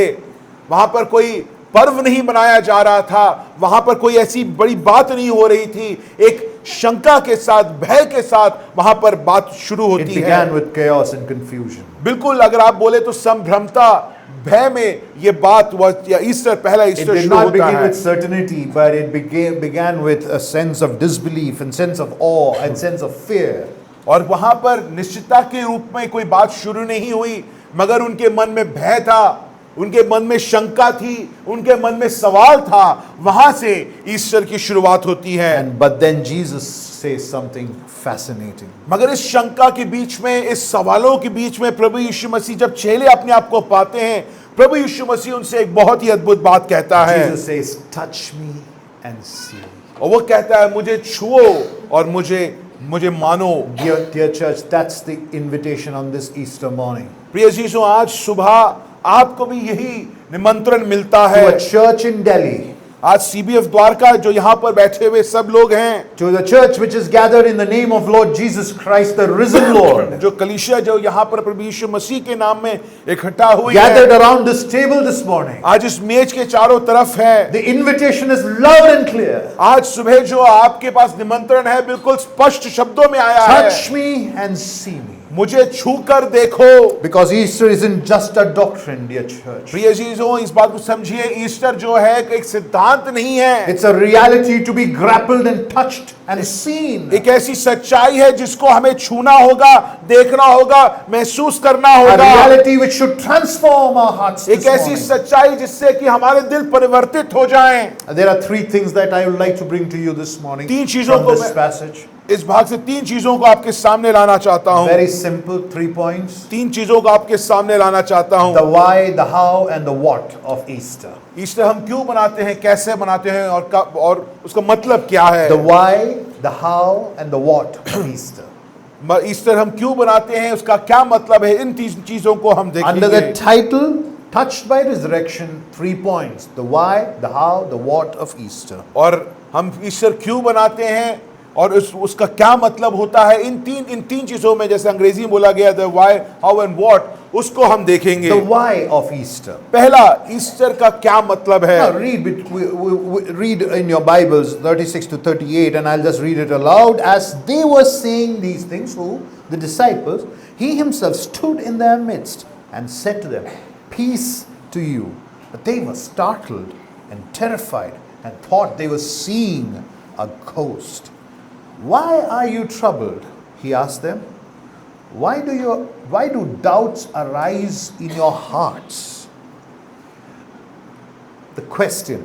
वहां पर कोई पर्व नहीं मनाया जा रहा था, वहां पर कोई ऐसी बड़ी बात नहीं हो रही थी। एक शंका के साथ, भय के साथ वहां पर बात शुरू It होती है। began with chaos and confusion. बिल्कुल, अगर आप बोले तो संभ्रमता, भय में ये बात या ईस्टर, पहला It ईस्टर did शुरू not होता begin है। with certainty, but it began with a sense of disbelief and sense of awe and sense of fear. और वहां पर निश्चितता के रूप में कोई बात शुरू नहीं हुई, मगर उनके मन में भय था, उनके मन में शंका थी, उनके मन में सवाल था। वहां से ईस्टर की शुरुआत होती है। But then Jesus says something fascinating. मगर इस शंका के बीच में, इस सवालों के बीच में प्रभु यीशु मसीह जब चेले अपने आप को पाते हैं, प्रभु यीशु मसीह उनसे एक बहुत ही अद्भुत बात कहता है। Jesus says, "Touch me and see." और वो कहता है, मुझे छुओ और मुझे मानो। Dear church, that's the invitation on this Easter morning. प्रिय यीशु, आज सुबह आपको भी यही निमंत्रण मिलता To है। a church in Delhi, आज CBF द्वारका जो यहाँ पर बैठे हुए सब लोग हैं, to the church which is gathered in the name of Lord Jesus Christ, the risen Lord, जो कलीसिया जो यहाँ पर प्रभु यीशु मसीह के नाम में इकट्ठा हुई gathered है, around this table this morning. आज इस मेज के चारों तरफ है। The invitation is loud and clear. आज सुबह जो आपके पास निमंत्रण है, बिल्कुल स्पष्ट शब्दों में आया है। Touch me and see me. मुझे छू कर देखो। Because Easter isn't just a doctrine, dear church. प्रिय चीजों, इस बात को समझिए, ईस्टर जो है एक सिद्धांत नहीं है, It's a reality to be grappled and touched and seen. एक ऐसी सच्चाई है जिसको हमें छूना होगा, देखना होगा, महसूस करना A होगा। reality which should transform our hearts this एक ऐसी morning. सच्चाई जिससे कि हमारे दिल परिवर्तित हो जाएं। There are three things that I would like to bring to you this morning तीन चीजों from को this मैं passage. इस भाग से तीन चीजों को आपके सामने लाना चाहता हूं। Very simple, 3 points. तीन चीजों को आपके सामने लाना चाहता हूं। The why, the how, and the what of Easter. Easter हम क्यों बनाते हैं, कैसे बनाते हैं, और कब, और उसका मतलब क्या है। The why, the how, and the what of Easter. Easter हम क्यों बनाते हैं, उसका क्या मतलब है, इन तीन चीजों को हम Under the देखेंगे। title, Touched by Resurrection, 3 points. The why, the how, the what of Easter. और हम ईस्टर क्यों बनाते हैं और उसका क्या मतलब होता है, इन तीन चीजों में, जैसे अंग्रेजी में बोला गया, the why, how and what, उसको हम देखेंगे। The why of Easter. पहला, ईस्टर का क्या मतलब है। Now read in your Bibles 36 to 38, and I'll just read it aloud. As they were saying these things, who? The disciples, he himself stood in their midst and said to them, "Peace to you." But they were startled and terrified and thought they were seeing a ghost. "Why are you troubled?" he asked them. Why do doubts arise in your hearts? The question,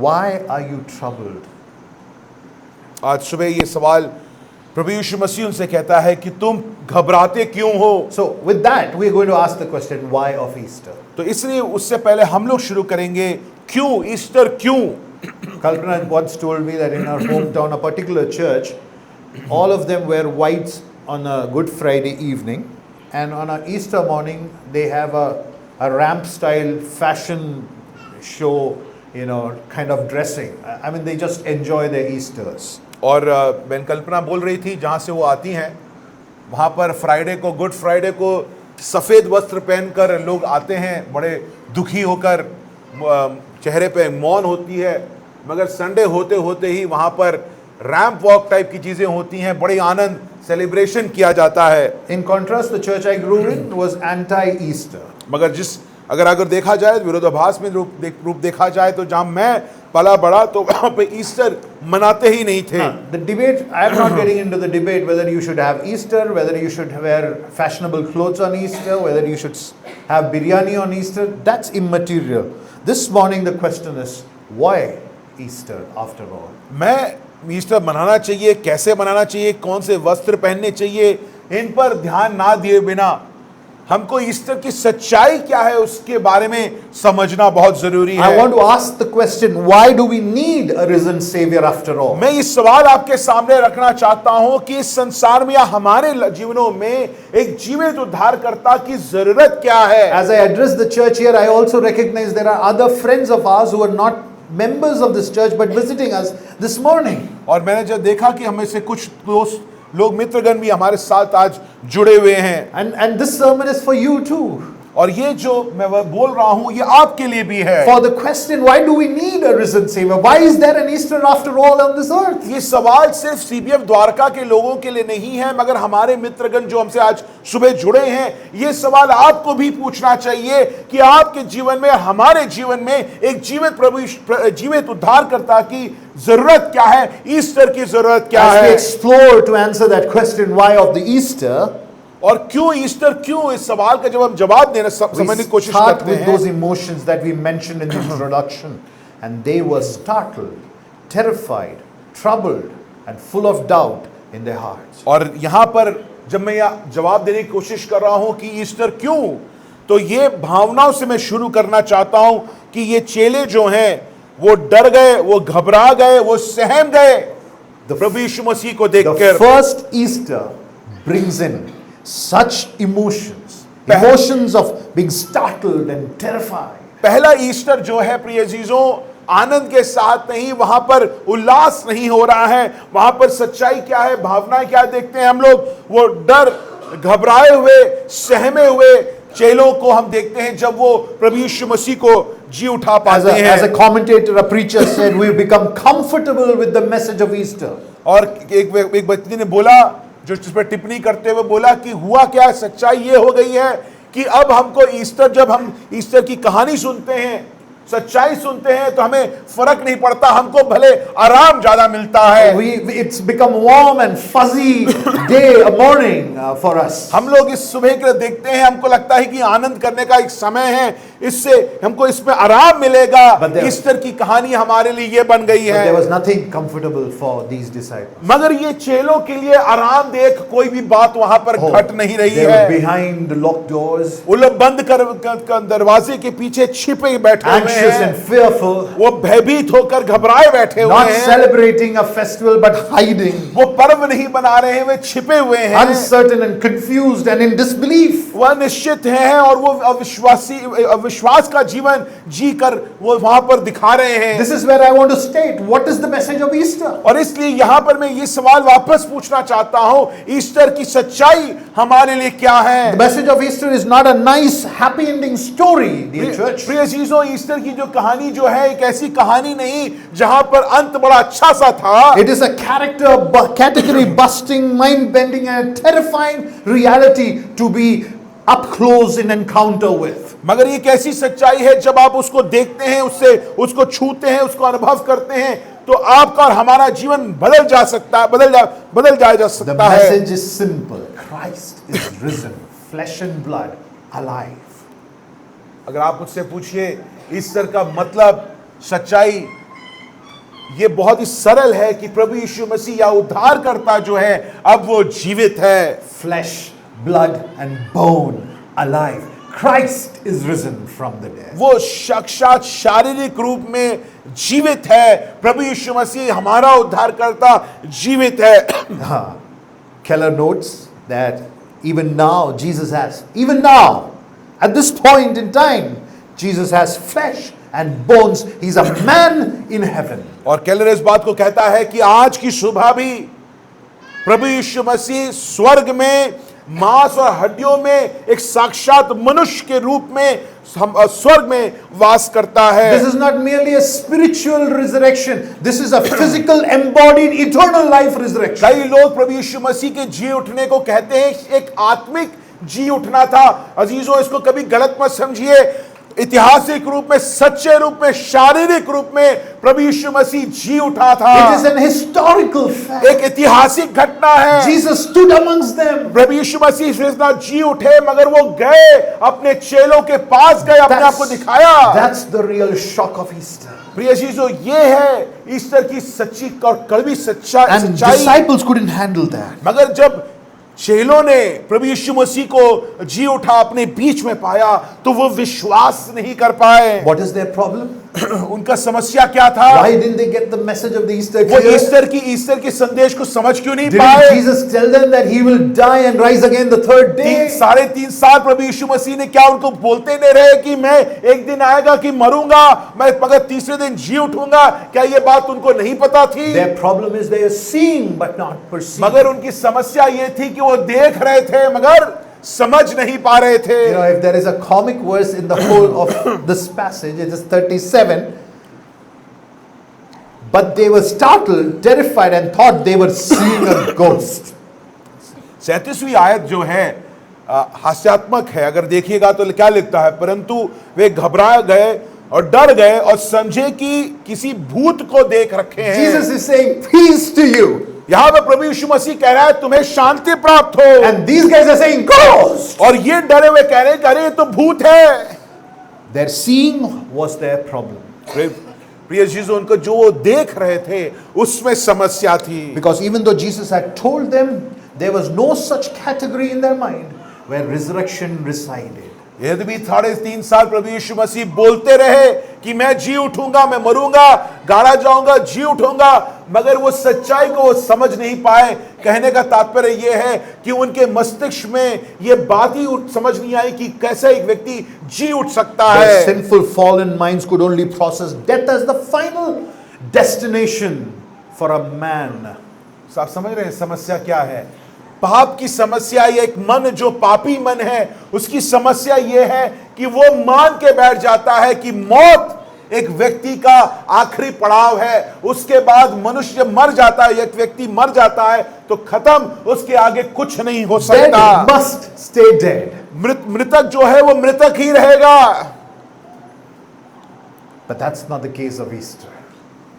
why are you troubled? आज सुबह ये सवाल प्रभु यीशु मसीह उनसे कहता है कि तुम घबराते क्यों हो। So with that, we're going to ask the question, why of Easter? तो इसलिए उससे पहले हम लोग शुरू करेंगे, क्यों ईस्टर, क्यों। Kalpana once told me that in our hometown, a particular church, all of them wear whites on a Good Friday evening, and on a Easter morning, they have a ramp style fashion show, kind of dressing. I mean, they just enjoy their Easters. और बहन कल्पना बोल रही थी, जहाँ से वो आती हैं, वहाँ पर फ्राइडे को, गुड फ्राइडे को सफ़ेद वस्त्र पहनकर लोग आते हैं, बड़े दुखी होकर, चेहरे पे मौन होती है, मगर संडे होते होते ही वहाँ पर रैंप वॉक टाइप की चीज़ें होती हैं, बड़ी आनंद, सेलिब्रेशन किया जाता है। In contrast, the church I grew in was anti-Easter. मगर अगर देखा जाए, विरोधाभास में रूप देखा जाए, तो जहाँ मैं पला बड़ा, तो वहाँ पे ईस्टर मनाते ही नहीं थे। The debate, I am not getting into the debate whether you should have Easter, whether you should wear fashionable clothes on Easter, whether you should have biryani on Easter. That's immaterial. This morning the question is, why Easter after all? मैं Easter मनाना चाहिए, कैसे मनाना चाहिए, कौन से वस्त्र पहनने चाहिए, इन पर ध्यान ना दिए बिना हमको ईस्टर की सच्चाई क्या है उसके बारे में समझना बहुत जरूरी है। I want to ask the question, why do we need a risen savior after all? मैं इस सवाल आपके सामने रखना चाहता हूं कि इस संसार में या हमारे जीवनों में एक जीवित उद्धारकर्ता की जरूरत क्या है। As I address the church here, I also recognize there are other friends of ours who are not members of this church but visiting us this morning. और मैंने जब देखा कि हमें से कुछ दोस्त लोग, मित्रगण भी हमारे साथ आज जुड़े हुए हैं। And this sermon is for you too. और ये जो मैं बोल रहा हूं ये आपके लिए भी है। For the question, why do we need a risen Savior? Why is there an Easter after all on this earth? ये सवाल सिर्फ सीबीएफ द्वारका के लोगों के लिए नहीं है, मगर हमारे मित्रगण जो हमसे आज सुबह जुड़े हैं, ये सवाल आपको भी पूछना चाहिए कि आपके जीवन में, हमारे जीवन में एक जीवित उद्धारकर्ता की जरूरत क्या है, ईस्टर की जरूरत क्या As we है। explore to answer that question, why of the Easter, और क्यों ईस्टर, क्यों, इस सवाल का जब हम जवाब देना समझने we की कोशिश start करते with हैं, those emotions that we mentioned in the introduction. And they were startled, terrified, troubled, and full of doubt in their hearts. और यहां पर जब मैं यह जवाब देने की कोशिश कर रहा हूं कि ईस्टर क्यों, तो ये भावनाओं से मैं शुरू करना चाहता हूं कि ये चेले जो हैं वो डर गए, वो घबरा गए, वो सहम गए प्रभु यीशु मसीह को The देखकर। first Easter brings in such emotions of being startled and terrified. पहला ईस्टर जो है प्रिय अजीजों, आनंद के साथ नहीं, वहां पर उल्लास नहीं हो रहा है, वहां पर सच्चाई क्या है, भावनाएं क्या देखते हैं हम लोग, वो डर, घबराए हुए, सहमे हुए चेलों को हम देखते हैं जब वो प्रभु यीशु मसीह को जी उठा पाते हैं। As a commentator, a preacher said, we become comfortable with the message of Easter. और एक व्यक्ति ने बोला, जो इस पर टिप्पणी करते हुए बोला कि हुआ क्या, सच्चाई ये हो गई है कि अब हमको ईस्टर, जब हम ईस्टर की कहानी सुनते हैं, सच्चाई सुनते हैं, तो हमें फर्क नहीं पड़ता, हमको भले आराम ज्यादा मिलता है। It's become warm and fuzzy day, a morning for us. हम लोग इस सुबह के देखते हैं, हमको लगता है कि आनंद करने का एक समय है, इससे हमको इसमें आराम मिलेगा। ईस्टर की कहानी हमारे लिए ये बन गई है। There was nothing comfortable for these disciples. मगर ये चेलों के लिए आरामदेह कोई भी बात वहां पर घट नहीं रही They were है। behind the locked doors, वो लोग बंद कर दरवाजे के पीछे छिपे बैठे हुए anxious हैं, and fearful, वो भयभीत होकर घबराए बैठे हुए not हैं, celebrating a festival but hiding, वो पर्व नहीं बना रहे हैं, वे छिपे हुए हैं, uncertain and confused and in disbelief. वो अनिश्चित हैं और वो अविश्वास का जीवन जी कर वो वहां पर दिखा रहे हैं। This is where I want to state, what is the message of Easter? और इसलिए यहां पर मैं ये सवाल वापस पूछना चाहता हूं, ईस्टर की सच्चाई हमारे लिए क्या है? The message of Easter is not a nice happy ending story, dear church. प्रिय चीजों, ईस्टर की जो कहानी जो है एक ऐसी कहानी नहीं जहां पर अंत बड़ा अच्छा सा था। It is a category busting, mind bending and terrifying reality to be up close in encounter with. मगर ये कैसी सच्चाई है जब आप उसको देखते हैं, उसको छूते हैं, उसको अनुभव करते हैं, तो आपका और हमारा जीवन बदल जा सकता है, बदल जाया जा The सकता है। message is simple. Christ is risen, flesh and blood, alive. अगर आप मुझसे पूछिए ईस्टर का मतलब, सच्चाई ये बहुत ही सरल है कि प्रभु यीशु मसीह या उद्धारकर्ता जो है अब वो जीवित है। Flesh, blood and bone, alive. Christ is risen from the dead. वो साक्षात शारीरिक रूप में जीवित है। प्रभु यीशु मसीह हमारा उद्धारकर्ता जीवित है। Keller notes that even now, at this point in time, Jesus has flesh and bones. He's a man in heaven. और केलर इस बात को कहता है कि आज की सुबह भी प्रभु यीशु मसीह स्वर्ग में मांस और हड्डियों में एक साक्षात मनुष्य के रूप में स्वर्ग में वास करता है। This is not merely a spiritual resurrection. This is a physical, embodied, eternal life resurrection. कई लोग प्रभु यीशु मसीह के जी उठने को कहते हैं एक आत्मिक जी उठना था। अजीजों, इसको कभी गलत मत समझिए। ऐतिहासिक रूप में, सच्चे रूप में, शारीरिक रूप में प्रभु यीशु मसीह जी उठा था। It is an historical fact. एक ऐतिहासिक घटना है। Jesus stood amongst them. प्रभु यीशु मसीह सिर्फ जी उठे, मगर वो गए अपने चेलों के पास गए, अपने आप को दिखाया। That's the real shock of Easter. प्रिय चीजों, ये है ईस्टर की सच्ची और कड़वी सच्चाई। And disciples couldn't handle that. मगर जब चेलों ने प्रभु यीशु मसीह को जी उठा अपने बीच में पाया, तो वो विश्वास नहीं कर पाए। What is their problem? उनका समस्या क्या था? Why didn't they get the message of the Easter वो clear? ईस्टर के संदेश को समझ क्यों नहीं Didn't पाए? Jesus tell them that he will die and rise again the third day? 3.5 साल प्रभु यीशु मसीह ने क्या उनको बोलते नहीं रहे कि मैं एक दिन आएगा कि मरूंगा, मैं मगर तीसरे दिन जी उठूंगा? क्या ये बात उनको नहीं पता थी? Their problem is they are seeing but not perceiving. मगर उनकी समस्या ये थी कि वो देख रहे थे मगर समझ नहीं पा रहे थे। You know, if there is a comic verse in the whole of this passage, it is 37. But they were startled, terrified, and thought they were seeing a ghost. 37वीं आयत जो है हास्यात्मक है। अगर देखिएगा तो क्या लिखता है, परंतु वे घबरा गए और डर गए और समझे कि किसी भूत को देख रखे हैं। Jesus is saying, peace to you. यहां पर प्रभु यीशु मसीह कह रहा है तुम्हें शांति प्राप्त हो, And these guys are saying, ghost. और ये डरे हुए कह रहे हैं कि अरे ये तो भूत है। Their seeing was their problem. प्रिय जीसु, उनको जो वो देख रहे थे उसमें समस्या थी। Because even though Jesus had told them, there was no such category in their mind where resurrection resided. यदि भी 3.5 साल प्रभु यीशु मसीह बोलते रहे कि मैं जी उठूंगा, मैं मरूंगा, गाड़ा जाऊंगा, जी उठूंगा, मगर वो सच्चाई को वो समझ नहीं पाए। कहने का तात्पर्य ये है कि उनके मस्तिष्क में ये बात ही समझ नहीं आई कि कैसे एक व्यक्ति जी उठ सकता है। Their sinful fallen minds could only process death as the final destination for a man. आप समझ रहे हैं समस्या क्या है? पाप की समस्या, ये एक मन जो पापी मन है उसकी समस्या ये है कि वो मान के बैठ जाता है कि मौत एक व्यक्ति का आखिरी पड़ाव है। उसके बाद मनुष्य जब मर जाता है, एक व्यक्ति मर जाता है तो खत्म, उसके आगे कुछ नहीं हो सकता। Dead must stay dead. मृतक जो है वो मृतक ही रहेगा। But that's not the case of Easter.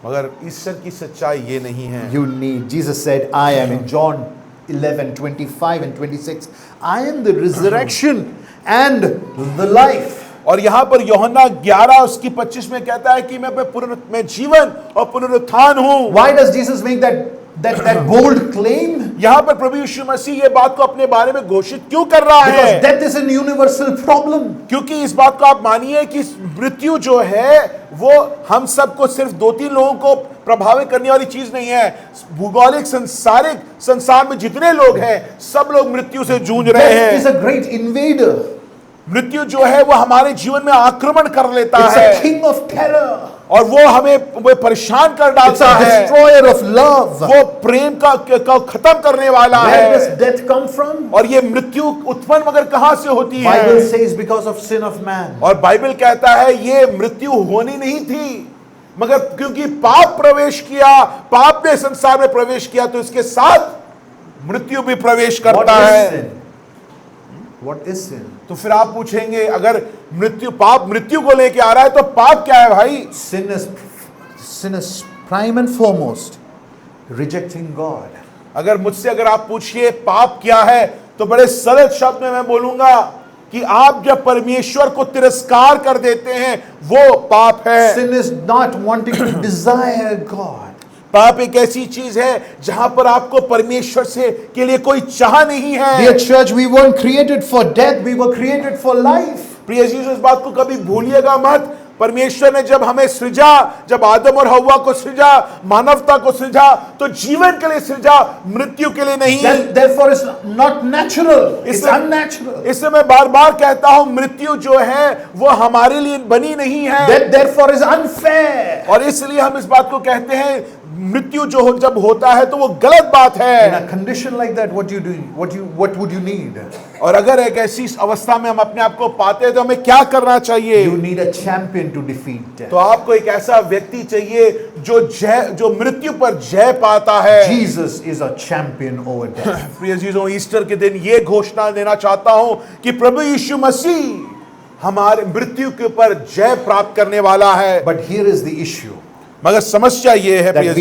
मगर ईश्वर की सच्चाई ये नहीं है। You need, Jesus said, I am in John 11:25 and 26. I am the resurrection and the life. और यहाँ पर यूहन्ना 11 उसकी 25 में कहता है कि मैं जीवन और पुनरुत्थान हूँ। Why does Jesus make that bold claim? यहाँ पर प्रभु यीशु मसीह ये बात को अपने बारे में घोषित क्यों कर रहा है? Because death is a universal problem. क्योंकि इस बात को आप मानिए कि मृत्यु जो है वो हम सबको सिर्फ 2-3 लोगों को प्रभावित करने वाली चीज नहीं है। भूगोलिक सांसारिक संसार में जितने लोग हैं सब लोग मृत्यु से जूझ रहे Death हैं। is a great invader. मृत्यु जो है वो हमारे जीवन में आक्रमण कर लेता It's है a king of terror. और वो हमें परेशान कर It's डालता a है। destroyer of love. वो प्रेम का खत्म करने वाला Where does है। death come from? और ये मृत्यु उत्पन्न मगर कहां से होती है? Bible says because of sin of man. और बाइबल कहता है ये मृत्यु होनी नहीं थी, मगर क्योंकि पाप प्रवेश किया, पाप ने संसार में प्रवेश किया तो इसके साथ मृत्यु भी प्रवेश What करता is है। sin? What is sin? तो फिर आप पूछेंगे अगर पाप मृत्यु को लेके आ रहा है तो पाप क्या है भाई? Sin is prime and foremost rejecting God. अगर आप पूछिए पाप क्या है तो बड़े सरल शब्द में मैं बोलूंगा कि आप जब परमेश्वर को तिरस्कार कर देते हैं वो पाप है। Sin is not wanting to desire God. पाप एक ऐसी चीज है जहां पर आपको परमेश्वर से के लिए कोई चाह नहीं है। Dear church, we weren't created for death, we were created for life. प्रिय यीशु, इस बात को कभी भूलिएगा मत। परमेश्वर ने जब हमें सृजा, जब आदम और हव्वा को सृजा, मानवता को सृजा, तो जीवन के लिए सृजा, मृत्यु के लिए नहीं। Therefore it's not natural, it's unnatural. इससे मैं बार बार कहता हूं मृत्यु जो है वो हमारे लिए बनी नहीं है। That therefore is unfair. और इसलिए हम इस बात को कहते हैं मृत्यु जो जब होता है तो वो गलत बात है। In a condition like that, what do you do? What would you need? और अगर एक ऐसी अवस्था में हम अपने आप को पाते हैं तो हमें क्या करना चाहिए? You need a champion to defeat death. तो आपको एक ऐसा व्यक्ति चाहिए जो मृत्यु पर जय पाता है। Jesus is a champion over death. प्रिय जीजों, ईस्टर के दिन ये घोषणा देना चाहता हूं कि प्रभु यीशु मसीह हमारे मृत्यु के ऊपर जय प्राप्त करने वाला है। But here is the issue. मगर समस्या ये है That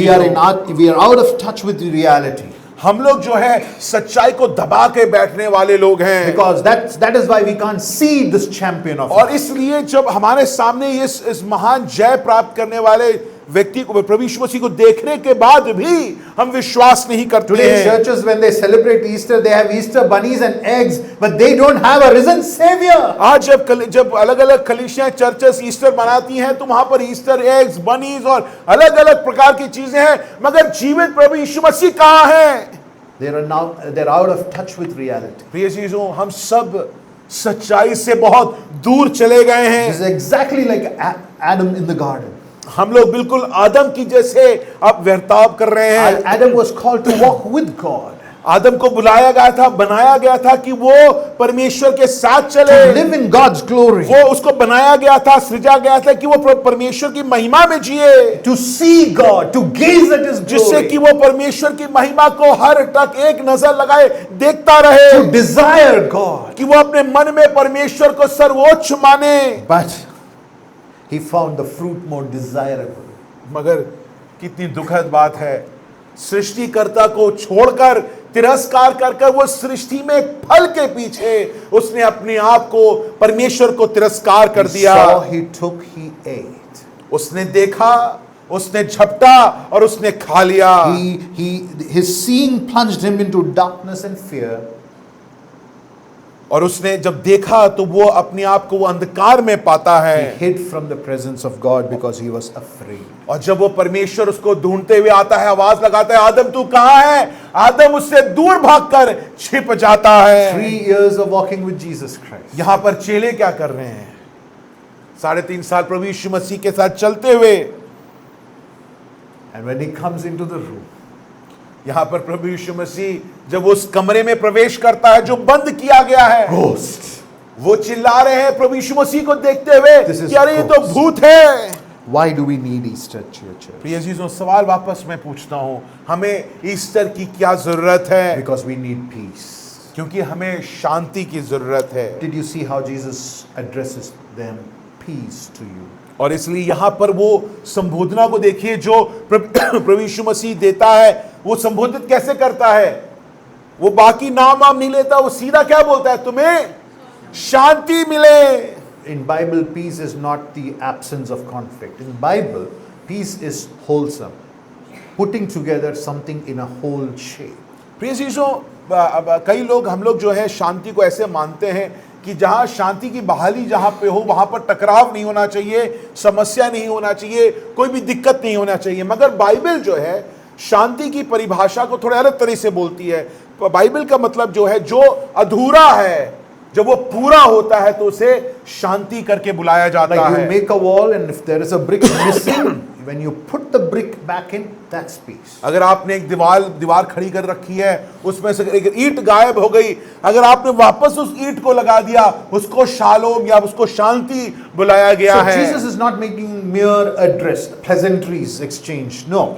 we are out of touch with the reality. हम लोग जो है सच्चाई को दबा के बैठने वाले लोग हैं। Because that is why we can't see this champion of और इसलिए जब हमारे सामने इस महान जय प्राप्त करने वाले व्यक्ति को, प्रभु यीशु मसीह को देखने के बाद भी हम विश्वास नहीं करते Today हैं। churches, when they celebrate Easter, they have Easter bunnies and eggs, but they don't have a risen savior. आज जब अलग अलग कलीसियां चर्चेस ईस्टर मनाती हैं तो वहां पर ईस्टर एग्स, बनीज और अलग अलग प्रकार की चीजें हैं, मगर जीवित प्रभु यीशु मसीह कहां हैं? They're out of touch with reality. प्रिय चीजों, हम सब सच्चाई से बहुत दूर चले गए हैं। This is exactly like Adam in the garden. हम लोग बिल्कुल आदम की जैसे अब व्यर्ताव कर रहे हैं। Adam was called to walk with God. आदम को बुलाया गया था, बनाया गया था कि वो परमेश्वर के साथ चले, to live in God's glory, वो उसको बनाया गया था, सृजा गया था कि वो परमेश्वर की महिमा में जिए, to see God, to gaze at His जिससे glory, कि वो परमेश्वर की महिमा को हर टक एक नजर लगाए देखता रहे, to desire God. कि वो अपने मन में परमेश्वर को सर्वोच्च माने। But he found the fruit more desirable. मगर कितनी दुखद बात है, सृष्टिकर्ता को छोड़कर, तिरस्कार कर कर वो सृष्टि में एक फल के पीछे उसने अपने आप को, परमेश्वर को तिरस्कार कर He दिया। saw, he took, he ate. उसने देखा, उसने झपटा और उसने खा लिया। His seeing plunged him into darkness and fear. और उसने जब देखा तो वो अपने आप को वो अंधकार में पाता He है, hid from the presence of God because he was afraid. और जब वो परमेश्वर उसको ढूंढते हुए आता है, आवाज लगाता है, आदम तू कहाँ है, आदम उससे दूर भागकर छिप जाता है। 3 years of walking with Jesus Christ. यहां पर चेले क्या कर रहे हैं? 3.5 साल प्रभु यीशु मसीह के साथ चलते हुए, And when he comes into the room, यहां पर प्रभु यीशु मसीह जब उस कमरे में प्रवेश करता है जो बंद किया गया है, ghost. वो चिल्ला रहे हैं प्रभु यीशु मसीह को देखते हुए This is कि अरे ये तो ghost. भूत है। Why do we need Easter, church? प्रिय अजीजों, सवाल वापस मैं पूछता हूं, हमें ईस्टर की क्या जरूरत है? Because we need peace. क्योंकि हमें शांति की जरूरत है। Did you see how Jesus addresses them? Peace to you. और इसलिए यहां पर वो संबोधना को देखिए जो प्रभु यीशु मसीह देता है। वो संबोधित कैसे करता है? वो बाकी नाम वाम नहीं लेता, वो सीधा क्या बोलता है? तुम्हें शांति मिले। In Bible, peace is not the absence of conflict. In Bible, peace is wholesome, putting together something in a whole shape. प्रिय चीजों, कई लोग, हम लोग जो है शांति को ऐसे मानते हैं कि जहां शांति की बहाली जहां पे हो वहां पर टकराव नहीं होना चाहिए, समस्या नहीं होना चाहिए, कोई भी दिक्कत नहीं होना चाहिए। मगर बाइबल जो है शांति की परिभाषा को थोड़ा अलग तरह से बोलती है। बाइबल का मतलब जो है, जो अधूरा है जब वो पूरा होता है तो उसे शांति करके बुलाया जाता Like you है। make a wall, and if there is a brick missing, when you put the brick back in, that's peace. अगर आपने एक दीवार खड़ी कर रखी है, उसमें से एक ईंट गायब हो गई, अगर आपने वापस उस ईंट को लगा दिया, उसको शालोम या उसको शांति बुलाया गया So है। Jesus is not making mere address, pleasantries exchanged. No.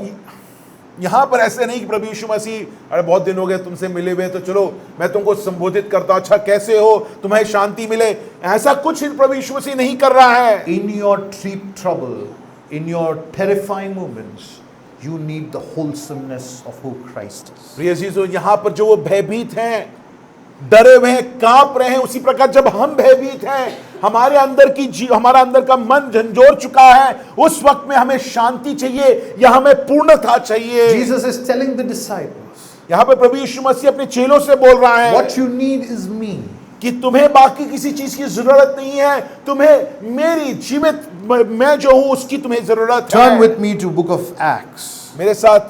यहां पर ऐसे नहीं कि प्रभु यीशु मसीह, अरे बहुत दिन हो गए तुमसे मिले हुए, तो चलो मैं तुमको संबोधित करता हूं, अच्छा कैसे हो, तुम्हें शांति मिले, ऐसा कुछ प्रभु यीशु मसीह नहीं कर रहा है। In your deep trouble, in your terrifying moments, you need the wholesomeness of who Christ is. प्रिय चीजों, यहां पर जो वो भयभीत हैं, डरे हुए हैं, कांप रहे हैं, उसी प्रकार जब हम भयभीत हैं, हमारा अंदर का मन झंझोर चुका है, उस वक्त में हमें शांति चाहिए या हमें पूर्णता चाहिए। Jesus is telling the disciples, यहां पर प्रभु यीशु मसीह अपने चेलों से बोल रहा है what you need is me. कि तुम्हें बाकी किसी चीज की जरूरत नहीं है, तुम्हें मेरी जीवित मैं जो हूं उसकी तुम्हें जरूरत Turn है। with me to book of Acts, मेरे साथ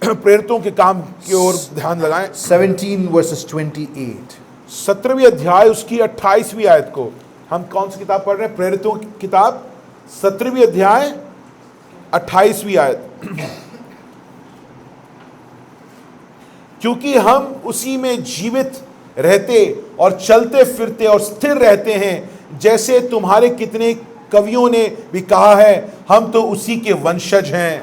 प्रेरितों के काम की ओर ध्यान लगाएं। 17 verses 28. 17वीं अध्याय उसकी 28वीं आयत को, हम कौन सी किताब पढ़ रहे हैं? प्रेरितों की किताब 17वीं अध्याय 28वीं आयत। क्योंकि हम उसी में जीवित रहते और चलते फिरते और स्थिर रहते हैं, जैसे तुम्हारे कितने कवियों ने भी कहा है, हम तो उसी के वंशज हैं।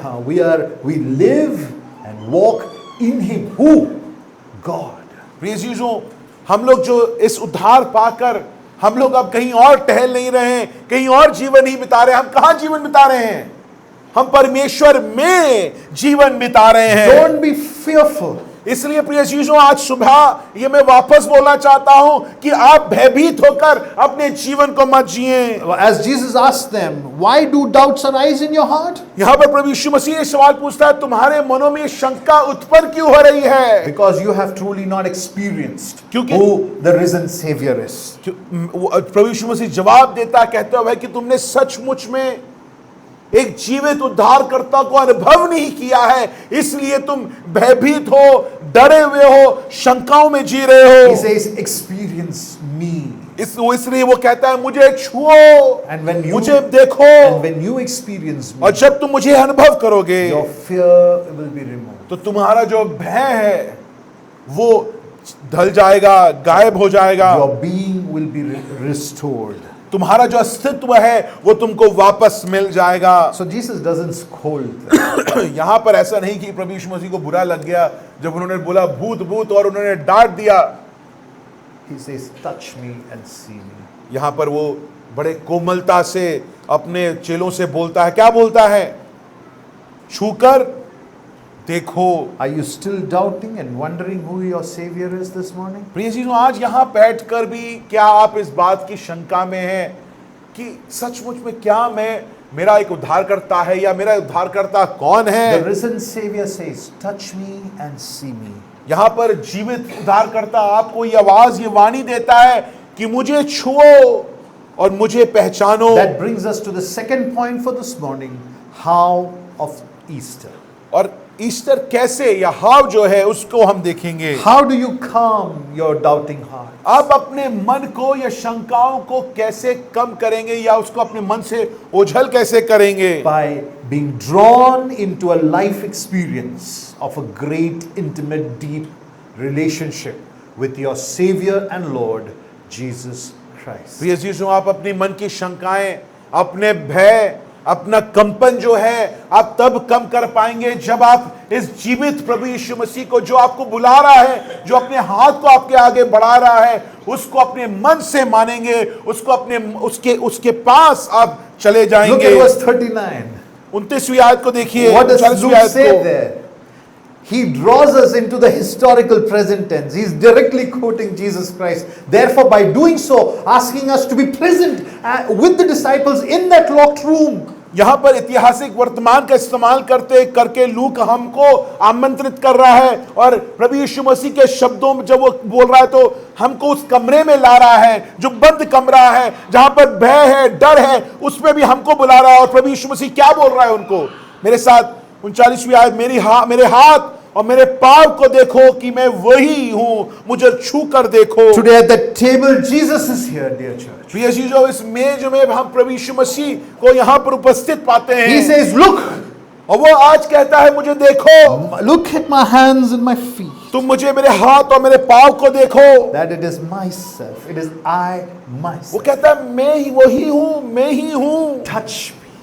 We live and walk in Him. Who? God. प्रिय चीजों, हम लोग जो इस उद्धार पाकर हम लोग अब कहीं और टहल नहीं रहे हैं, कहीं और जीवन नहीं बिता रहे। हम कहां जीवन बिता रहे हैं? हम परमेश्वर में जीवन बिता रहे हैं। Don't be fearful. इसलिए प्रिय चीजों, आज सुबह ये मैं वापस बोलना चाहता हूं कि आप भयभीत होकर अपने जीवन को मत जिए। As Jesus asked them, why do doubts arise in your heart? यहां पर प्रभु यीशु मसीह सवाल पूछता है, तुम्हारे मनों में शंका उत्पन्न क्यों हो रही है? Because you have truly not experienced क्योंकि- who the risen Savior is. प्रभु यीशु मसीह जवाब देता कहते हुए कि तुमने सचमुच में एक जीवित उद्धारकर्ता को अनुभव नहीं किया है, इसलिए तुम भयभीत हो, डरे हुए हो, शंकाओं में जी रहे हो। He says, experience me. इसलिए वो कहता है, मुझे छुओ, And when you, मुझे देखो, and when you experience me, और जब तुम मुझे अनुभव करोगे your fear will be removed. तो तुम्हारा जो भय है वो ढल जाएगा, गायब हो जाएगा। Your being will be restored. तुम्हारा जो अस्तित्व है वो तुमको वापस मिल जाएगा। So Jesus doesn't scold them. यहाँ पर ऐसा नहीं कि प्रभु यीशु मसीह को बुरा लग गया जब उन्होंने बोला भूत भूत और उन्होंने डांट दिया। He says, touch me and see me. यहाँ पर वो बड़े कोमलता से अपने चेलों से बोलता है। क्या बोलता है? छूकर देखो। Are you still doubting and wondering who your Savior is this morning? प्रिय चीजों, आज यहाँ बैठकर भी क्या आप इस बात की शंका में हैं कि सचमुच में क्या मेरा एक उद्धारकर्ता है या मेरा उद्धारकर्ता कौन है? The risen Savior says, touch me and see me. यहाँ पर जीवित उद्धारकर्ता आपको ये आवाज, ये वाणी देता है कि मुझे छुओ और मुझे पहचानो। That brings us to the second point for this morning, how of Easter. और ईस्टर कैसे या हाउ जो है उसको हम देखेंगे। How do you calm your doubting heart? आप अपने मन को या शंकाओं को कैसे कम करेंगे या उसको अपने मन से ओझल कैसे करेंगे? By being drawn into a life experience of a great, intimate, deep relationship with your Savior and Lord, Jesus Christ. प्रिय चीजों, आप अपनी मन की शंकाएं, अपने भय, अपना कंपन जो है आप तब कम कर पाएंगे जब आप इस जीवित प्रभु यीशु मसीह को, जो आपको बुला रहा है, जो अपने हाथ को आपके आगे बढ़ा रहा है, उसको अपने मन से मानेंगे, उसको अपने उसके पास आप चले Look जाएंगे। at verse 39. 29वीं आयत को देखिए। What does 39वीं Luke आयत say को। there? He draws us into the historical present tense. He's directly quoting Jesus Christ. Therefore, by doing so, asking us to be present with the disciples in that locked room. यहाँ पर ऐतिहासिक वर्तमान का इस्तेमाल करके look हमको आमंत्रित कर रहा है और प्रभु यीशु मसीह के शब्दों में जब वो बोल रहा है तो हमको उस कमरे में ला रहा है जो बंद कमरा है, जहां पर भय है, डर है, उसमें भी हमको बुला रहा है। और प्रभु यीशु मसीह क्या बोल रहा है उनको? मेरे साथ 39वीं आयत, मेरे हाथ और मेरे पांव को देखो कि मैं वही हूं, मुझे छू कर देखो। Today at the table, Jesus is here, dear church. प्रिय चीजों, इस मेज में हम प्रभु यीशु मसीह को यहाँ पर उपस्थित पाते हैं। He says, look, और वो आज कहता है मुझे देखो, look at my hands and my feet. तुम मुझे मेरे हाथ और मेरे पांव को देखो। That it is myself. It is I, वो myself. कहता है मैं ही वही हूँ, मैं ही हूँ, Touch me.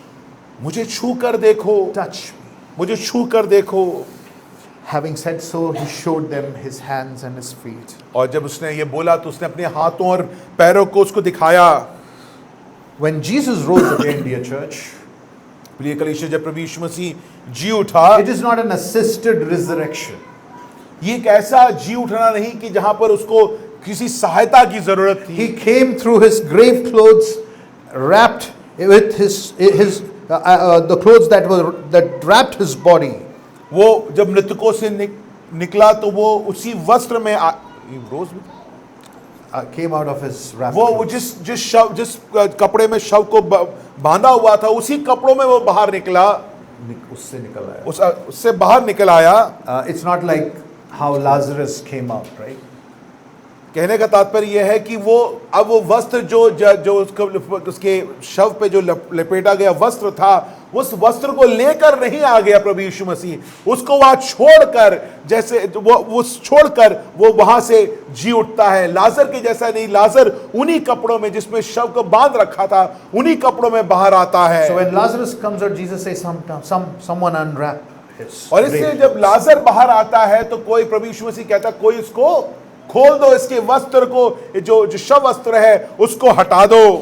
मुझे छू कर देखो, Touch me. मुझे छू कर देखो। Having said so, he showed them his hands and his feet. और जब उसने ये बोला तो उसने अपने हाथों और पैरों को उसको दिखाया। When Jesus rose again, dear church, प्रिय कलीसिया, जब प्रभु यीशु मसीह जी उठा, it is not an assisted resurrection. ये एक ऐसा जी उठना नहीं कि जहां पर उसको किसी सहायता की जरूरत थी। He came through his grave clothes, wrapped with the clothes that wrapped his body. वो जब मृतकों से निकला तो वो उसी वस्त्र में रोज Came out of his wrapped वो clothes. जिस कपड़े में शव को बांधा हुआ था उसी कपड़ों में वो बाहर निकला, उससे निकल आया. उससे बाहर निकल आया। It's not like how Lazarus came out, right? कहने का तात्पर्य यह है कि वो अब वो वस्त्र जो उसके शव पे जो लपेटा गया वस्त्र था, उस वस्त्र को लेकर नहीं आ गया प्रभु यीशु मसीह, उसको वहां छोड़कर, जैसे वो छोड़कर वो वहां से जी उठता है। लाजर के जैसा नहीं, लाजर उन्हीं कपड़ों में जिसमें शव को बांध रखा था, उन्हीं कपड़ों में बाहर आता है। So when Lazarus comes out, Jesus says, someone unwrap his. और इससे जब लाजर बाहर आता है तो कोई, प्रभु यीशु मसीह कहता है कोई इसको खोल दो, इसके वस्त्र को, जो शव वस्त्र है उसको हटा दो।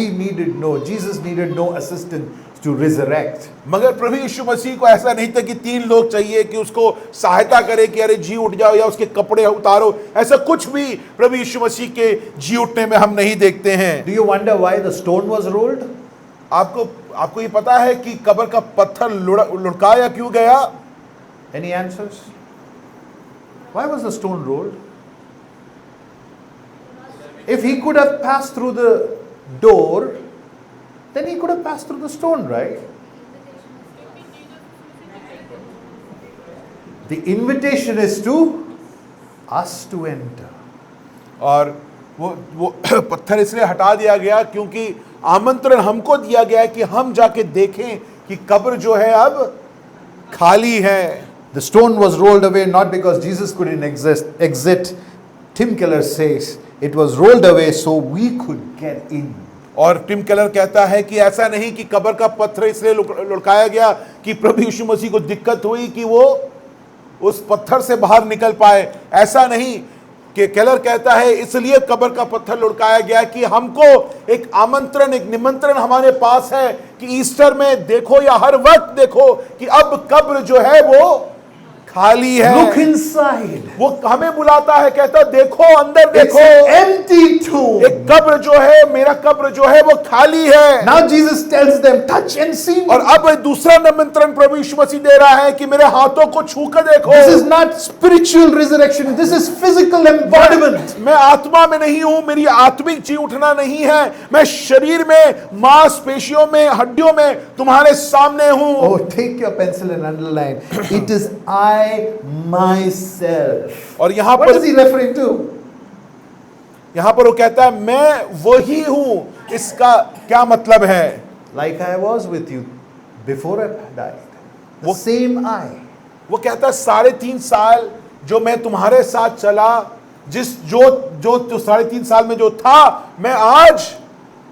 Jesus needed no assistant to resurrect. मगर प्रभु यीशु मसीह को ऐसा नहीं था कि 3 लोग चाहिए कि उसको सहायता करे कि अरे जी उठ जाओ या उसके कपड़े उतारो। ऐसा कुछ भी प्रभु यीशु मसीह के जी उठने में हम नहीं देखते हैं। Do you wonder why the stone was rolled? आपको ये पता है कि कब्र का पत्थर लुढ़काया क्यों गया? Any answers? Why was the stone rolled? If he could have passed through the door, then he could have passed through the stone, right? The invitation is to us to enter. और वो पत्थर इसलिए हटा दिया गया क्योंकि आमंत्रण हमको दिया गया कि हम जाके देखें कि कब्र जो है अब खाली है। The stone was rolled away not because Jesus couldn't exit. Tim Keller says it was rolled away so we could get in. और टिम केलर कहता है कि ऐसा नहीं कि कब्र का पत्थर इसलिए लुढ़काया गया कि प्रभु यीशु मसीह को दिक्कत हुई कि वो उस पत्थर से बाहर निकल पाए। ऐसा नहीं, कि केलर कहता है इसलिए कब्र का पत्थर लुढ़काया गया कि हमको एक आमंत्रण, एक निमंत्रण हमारे पास है कि ईस्टर में देखो या हर वक्त देखो कि अब कब्र जो है वो खाली है। Look inside. वो हमें बुलाता है, कहता देखो अंदर It's देखो, an empty tomb. एक कब्र जो है, मेरा कब्र जो है वो खाली है। Now Jesus tells them, touch and see me. और अब दूसरा निमंत्रण प्रभु यीशु मसीह दे रहा है कि मेरे हाथों को छू कर देखो। This is not spiritual resurrection. This is physical embodiment. मैं आत्मा में नहीं हूं, मेरी आत्मिक जी उठना नहीं है, मैं शरीर में, मांसपेशियों में, हड्डियों में तुम्हारे सामने हूं। Oh, take your pencil and underline. It is I myself. और यहां What पर is he referring to? यहां पर वो कहता है मैं वही हूं। इसका क्या मतलब है? Like I was with you before I died. The वो- same I. वो कहता है 3.5 साल जो मैं तुम्हारे साथ चला, जो 3.5 साल में जो था, मैं आज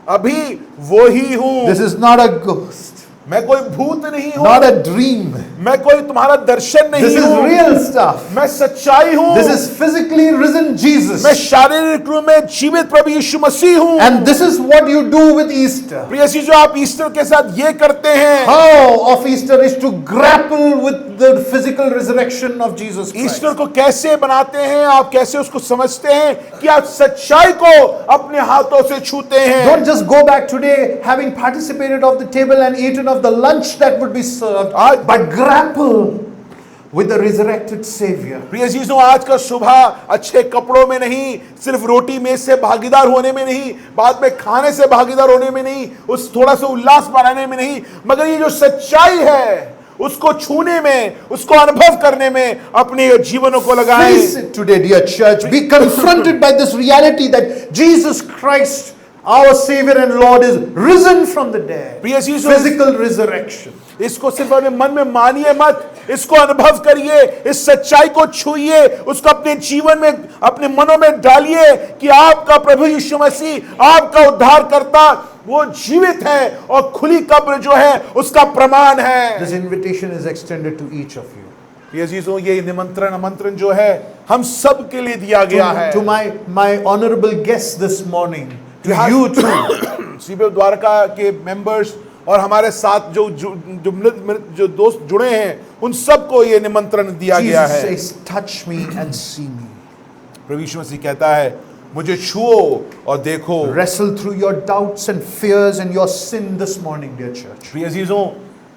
अभी वही हूं। This is not a ghost, मैं कोई भूत नहीं हूं, not a dream. मैं कोई तुम्हारा दर्शन This नहीं is हूं, real stuff. मैं सच्चाई हूं, This is physically risen Jesus. मैं शारीरिक रूप में जीवित प्रभु यीशु मसीह हूं। And this is what you do with Easter. प्रिय जो आप ईस्टर के साथ ये करते हैं, How of Easter is to grapple with the physical resurrection of Jesus Christ. Easter को कैसे बनाते हैं, आप कैसे उसको समझते हैं कि आप सच्चाई को अपने हाथों से छूते हैं। Don't just go back today having participated of the table and eaten of the lunch that would be served, but grapple with the resurrected Savior. प्रिय जीजों, आज का सुबह अच्छे कपड़ों में नहीं, सिर्फ रोटी मेज से भागीदार होने में नहीं, बाद में खाने से भागीदार होने में नहीं, उस थोड़ा सा उल्लास बनाने में नहीं, मगर ये जो सच्चाई है उसको छूने में, उसको अनुभव करने में अपने जीवनों को लगाएं। Face it today, dear church. Be confronted by this reality that Jesus Christ, our Savior and Lord, is risen from the dead. प्रिय जीजों, Physical resurrection. इसको सिर्फ अपने मन में मानिए मत, इसको अनुभव करिए, इस सच्चाई को छूइए, उसको अपने जीवन में, अपने मनों में डालिए कि आपका प्रभु यीशु मसीह, आपका उद्धारकर्ता वो जीवित है और खुली कब्र जो है उसका प्रमाण है। This invitation is extended to each of you. प्रिय जीजों, ये निमंत्रण, आमंत्रण जो है हम सब के लिए दिया गया है। To my honorable guests this morning, to Yes. you too. CBF Dwarka के मेंबर्स और हमारे साथ जो दोस्त जुड़े हैं, उन सबको ये निमंत्रण दिया गया Jesus है। says, touch me and see me. प्रभु यीशु मसीह कहता है मुझे छुओ और देखो। Wrestle through your doubts and fears and your sin this morning, dear church. प्रिय अजीजों,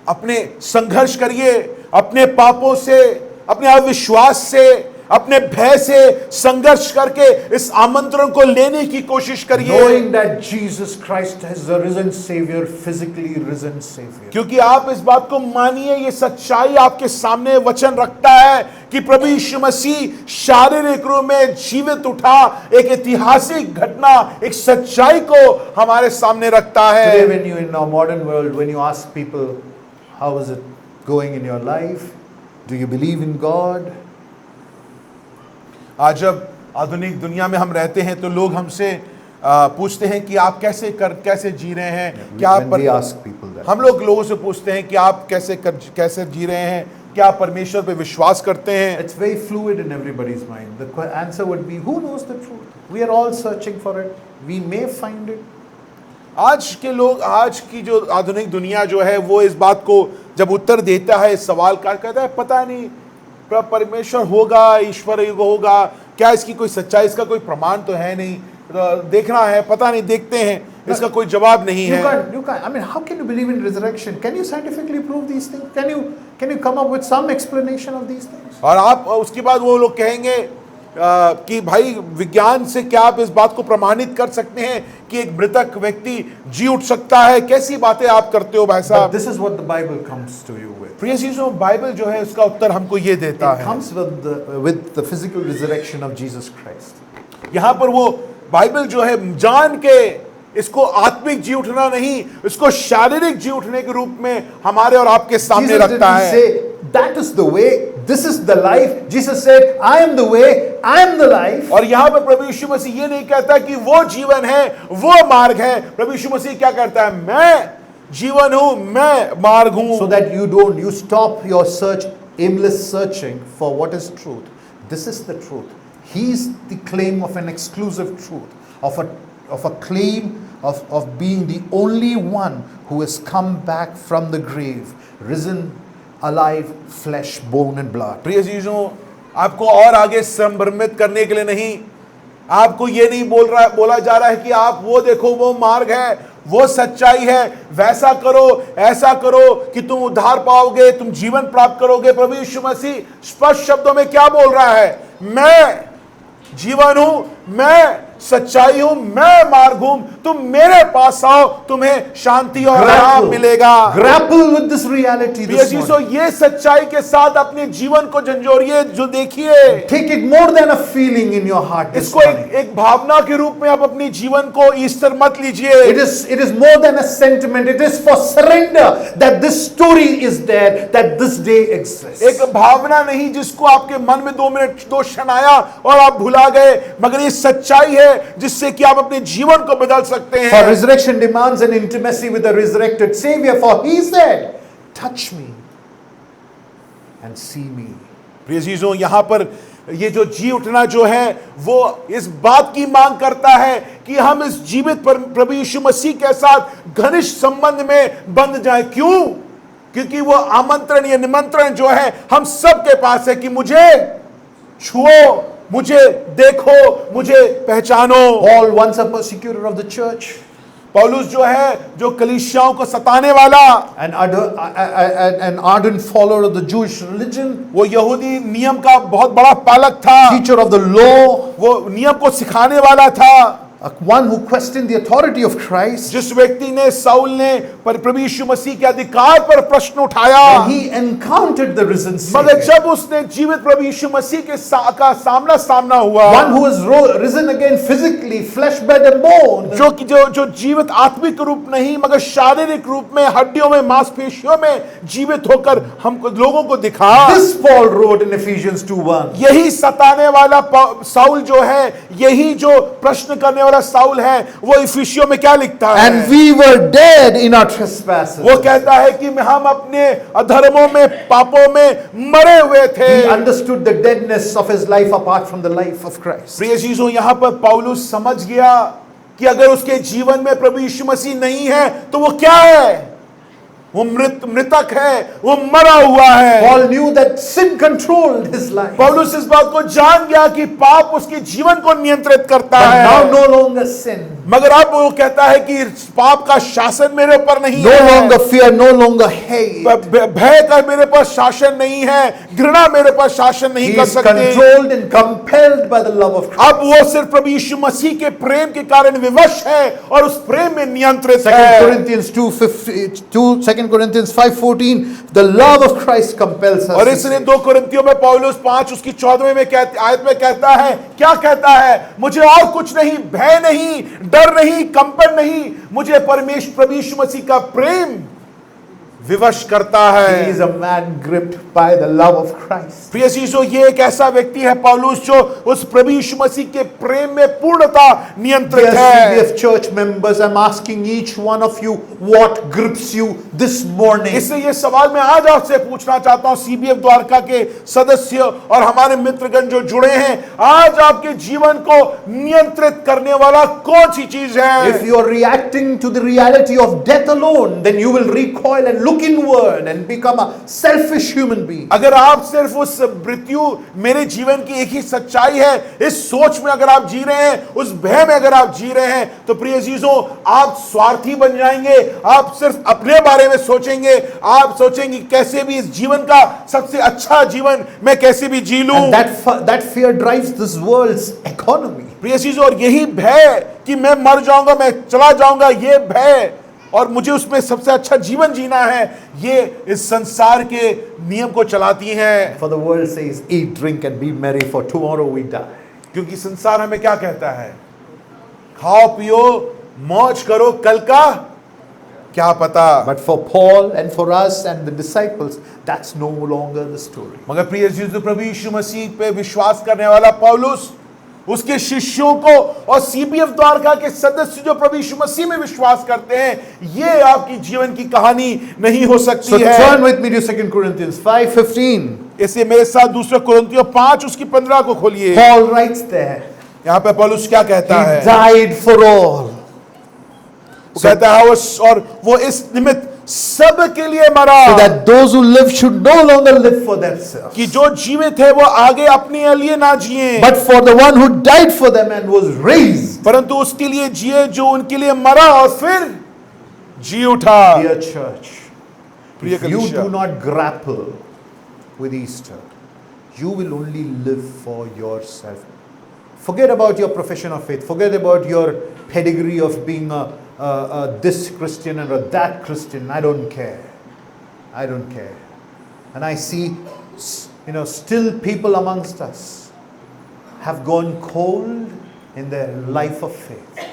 अपने संघर्ष करिए, अपने पापों से, अपने अविश्वास से, अपने भय से संघर्ष करके इस आमंत्रण को लेने की कोशिश करिए। Knowing that Jesus Christ is the risen Savior, physically risen Savior. क्योंकि आप इस बात को मानिए, ये सच्चाई आपके सामने वचन रखता है कि प्रभु यीशु मसीह शारीरिक रूप में जीवित उठा, एक ऐतिहासिक घटना, एक सच्चाई को हमारे सामने रखता Today, है। when you in our modern world, when you ask people, how is it going in your life? Do you believe in God? आज जब आधुनिक दुनिया में हम रहते हैं तो लोग हमसे पूछते हैं कि आप कैसे जी रहे हैं, क्या When we ask people that. हम लोगों से पूछते हैं कि आप कैसे जी रहे हैं, क्या आप परमेश्वर पे विश्वास करते हैं। It's very fluid in everybody's mind. The answer would be, who knows the truth? We are all searching for it. We may find it. आज के लोग, आज की जो आधुनिक दुनिया जो है वो इस बात को जब उत्तर देता है, इस सवाल का, कहता है पता नहीं परमेश्वर होगा, ईश्वर होगा क्या, इसकी कोई सच्चाई, इसका कोई प्रमाण तो है नहीं, देखना है, पता नहीं, देखते हैं, इसका कोई जवाब नहीं है। You can't. I mean, how can you believe in resurrection? Can you scientifically prove these things? Can you come up with some explanation of these things? और आप उसके बाद वो लोग कहेंगे कि भाई विज्ञान से क्या आप इस बात को प्रमाणित कर सकते हैं कि एक मृतक व्यक्ति जी उठ सकता है? कैसी बातें आप करते हो भाई But साहब। this is what the Bible comes to you with. प्रिय चीजों, बाइबल जो है उसका उत्तर हमको ये देता It है। comes with the physical resurrection of Jesus Christ. यहाँ पर वो बाइबल जो है जान के इसको आत्मिक जी उठना नहीं, इसको शारीरिक जी उठने के रूप में हमारे और आपके सामने Jesus रखता didn't है। say that is the way, this is the life. Jesus said, I am the way, I am the life. और यहाँ पे प्रभु यीशु मसीह ये नहीं कहता कि वो जीवन है, वो मार्ग है। प्रभु यीशु मसीह क्या करता है? मैं जीवन हूं, मैं मार्ग हूं। So that you stop your search, aimless searching for what is truth. This is the truth. He's the claim of an exclusive truth, of a claim of being the only one who has come back from the grave, risen alive, flesh, bone and blood. प्रिय चीजों, आपको और आगे संभ्रमित करने के लिए नहीं, आपको ये नहीं बोला जा रहा है कि आप वो देखो, वो मार्ग है, वो सच्चाई है, वैसा करो, ऐसा करो कि तुम उद्धार पाओगे, तुम जीवन प्राप्त करोगे। प्रभु यीशु मसीह स्पष्ट शब्दों में क्या बोल रहा है? मैं जीवन हूं, मैं सच्चाई हूं, मैं मार्ग हूं, तुम मेरे पास आओ, तुम्हें शांति और आराम मिलेगा। Grapple with this reality this morning. ये सच्चाई के साथ अपने जीवन को झंझोरिए, जो देखिए, Take it more than a feeling in your heart this इसको morning. एक भावना के रूप में आप अपनी जीवन को ईस्टर मत लीजिए। It is more than a sentiment. It is for surrender that this story is there, that this day exists. एक भावना नहीं जिसको आपके मन में 2 मिनट 2 क्षण आया और आप भुला गए, मगर ये सच्चाई है जिससे कि आप अपने जीवन को बदल सकते हैं। For resurrection demands an intimacy with the resurrected Savior, for He said, touch me and see me. प्रिय चीजों, यहाँ पर ये जो जी उठना जो है वो इस बात की मांग करता है कि हम इस जीवित प्रभु यीशु मसीह के साथ घनिष्ठ संबंध में बंध जाएं। क्यों? क्योंकि वो आमंत्रण या निमंत्रण जो है हम सबके पास है कि मुझे छुओ, मुझे देखो, मुझे पहचानो। Paul, once a persecutor of the church, पौलुस जो है, जो कलीसियाओं को सताने वाला, an ardent follower of the Jewish religion, वो यहूदी नियम का बहुत बड़ा पालक था, teacher of the law, वो नियम को सिखाने वाला था, one who questioned the authority of Christ. जिस व्यक्ति ने, साउल ने प्रभु यीशु मसीह के अधिकार पर प्रश्न उठाया, When he encountered the risen मगर Savior, जब उसने जीवित प्रभु यीशु मसीह के का सामना हुआ, one who has risen again physically, flesh, blood and bone, जो जीवित आत्मिक रूप नहीं मगर शारीरिक रूप में, हड्डियों में, मांसपेशियों में जीवित होकर हमको, लोगों को दिखा। this Paul wrote in Ephesians 2:1. यही सताने वाला साउल जो है, यही जो प्रश्न करने वाला साउल है, वो इफिसियों में क्या लिखता है? And we were dead in our trespasses. वो कहता है कि हम अपने अधर्मों में, पापों में मरे हुए थे। He understood the deadness of his life apart from the life of Christ. प्रिय चीजों, यहाँ पर पौलुस समझ गया कि अगर उसके जीवन में प्रभु यीशु मसीह नहीं है तो वो क्या है? वो मृतक है, वो मरा हुआ है। Paul knew that sin controlled his life. पौलुस इस बात को जान गया कि पाप उसके जीवन को नियंत्रित करता But है, now no longer sin. मगर अब वो कहता है कि पाप का शासन मेरे ऊपर नहीं No है, longer fear, no longer hate. भय का मेरे पर शासन नहीं है, घृणा मेरे पर शासन नहीं He कर is सकते। controlled and compelled by the love of Christ. अब वो सिर्फ प्रभु यीशु मसीह के प्रेम के कारण विवश है और उस प्रेम में नियंत्रित 2 है। Corinthians 5:14, the love of Christ compels us. और इसलिए 2 कुरिन्थियों में पौलुस 5 उसकी 14वें में आयत में कहता है, क्या कहता है? मुझे और कुछ नहीं, भय नहीं, डर नहीं, कंपन नहीं, मुझे परमेश्वर प्रभु यीशु मसीह का प्रेम विवश करता He is है। a man gripped by the love of Christ. प्रिय चीजों, ये एक ऐसा व्यक्ति है पौलुस जो उस प्रभु यीशु मसीह के प्रेम में पूर्णता नियंत्रित Dear है। CBF church members, I'm asking each one of you, what grips you this morning? इसलिए ये सवाल मैं आज आपसे पूछना चाहता हूं, सीबीएफ द्वारका के सदस्य और हमारे मित्रगण जो जुड़े हैं, आज आपके जीवन को नियंत्रित करने वाला कौन सी चीज है? If you are reacting to the reality of death alone, then you will recoil and look inward and become a selfish human being. अगर आप सिर्फ उस मृत्यु मेरे जीवन की एक ही सच्चाई है, इस सोच में अगर आप जी रहे हैं, उस भय में अगर आप जी रहे हैं, तो प्रिय जीजों, आप स्वार्थी बन जाएंगे। आप सिर्फ अपने बारे में सोचेंगे, आप सोचेंगे कैसे भी इस जीवन का सबसे अच्छा जीवन मैं कैसे भी जी लूं। And that fear drives this world's economy. प्रिय चीजों, और यही भय कि मैं मर जाऊंगा, मैं चला जाऊंगा, ये भय और मुझे उसमें सबसे अच्छा जीवन जीना है, ये इस संसार के नियम को चलाती हैं। For the world says, eat, drink and be merry, for tomorrow we die. क्योंकि संसार हमें क्या कहता है? खाओ पियो, मौज करो, कल का क्या पता। But for Paul and for us and the disciples, that's no longer the story. मगर प्रिय यीशु प्रभु यीशु मसीह पे विश्वास करने वाला पौलुस, उसके शिष्यों को और सीबीएफ द्वारका के सदस्य जो प्रभु यीशु मसीह में विश्वास करते हैं, ये आपकी जीवन की कहानी नहीं हो सकती So है। turn with me to 2 Corinthians 5:15. इसलिए मेरे साथ दूसरा कुरिन्थियों 5 उसकी 15 को खोलिए। Paul writes there, यहाँ पे पौलुस क्या कहता He है? died for all. वो कहता है और वो इस निमित्त सब के लिए मरा, So that those who live should no longer live for themselves, कि जो जीवित है वो आगे अपने लिए ना जिए, but for the one who died for them and was raised. परंतु उसके लिए जिए जो उनके लिए मरा और फिर जी उठा। Dear church, प्रिय if you कलीसिया, do not grapple with Easter, you will only live for yourself. Forget about your profession of faith. Forget about your pedigree of being a this Christian or that Christian. I don't care. I don't care. And I see, still people amongst us have gone cold in their life of faith.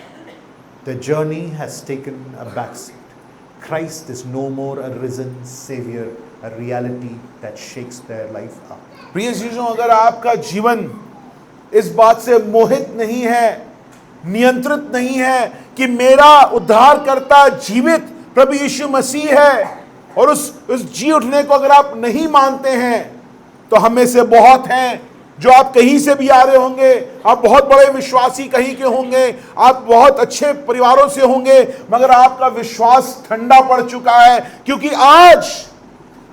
The journey has taken a backseat. Christ is no more a risen Savior, a reality that shakes their life up. प्रिय चीजों, अगर आपका जीवन इस बात से मोहित नहीं है, नियंत्रित नहीं है कि मेरा उद्धारकर्ता जीवित प्रभु यीशु मसीह है, और उस जी उठने को अगर आप नहीं मानते हैं, तो हम में से बहुत हैं जो आप कहीं से भी आ रहे होंगे, आप बहुत बड़े विश्वासी कहीं के होंगे, आप बहुत अच्छे परिवारों से होंगे, मगर आपका विश्वास ठंडा पड़ चुका है, क्योंकि आज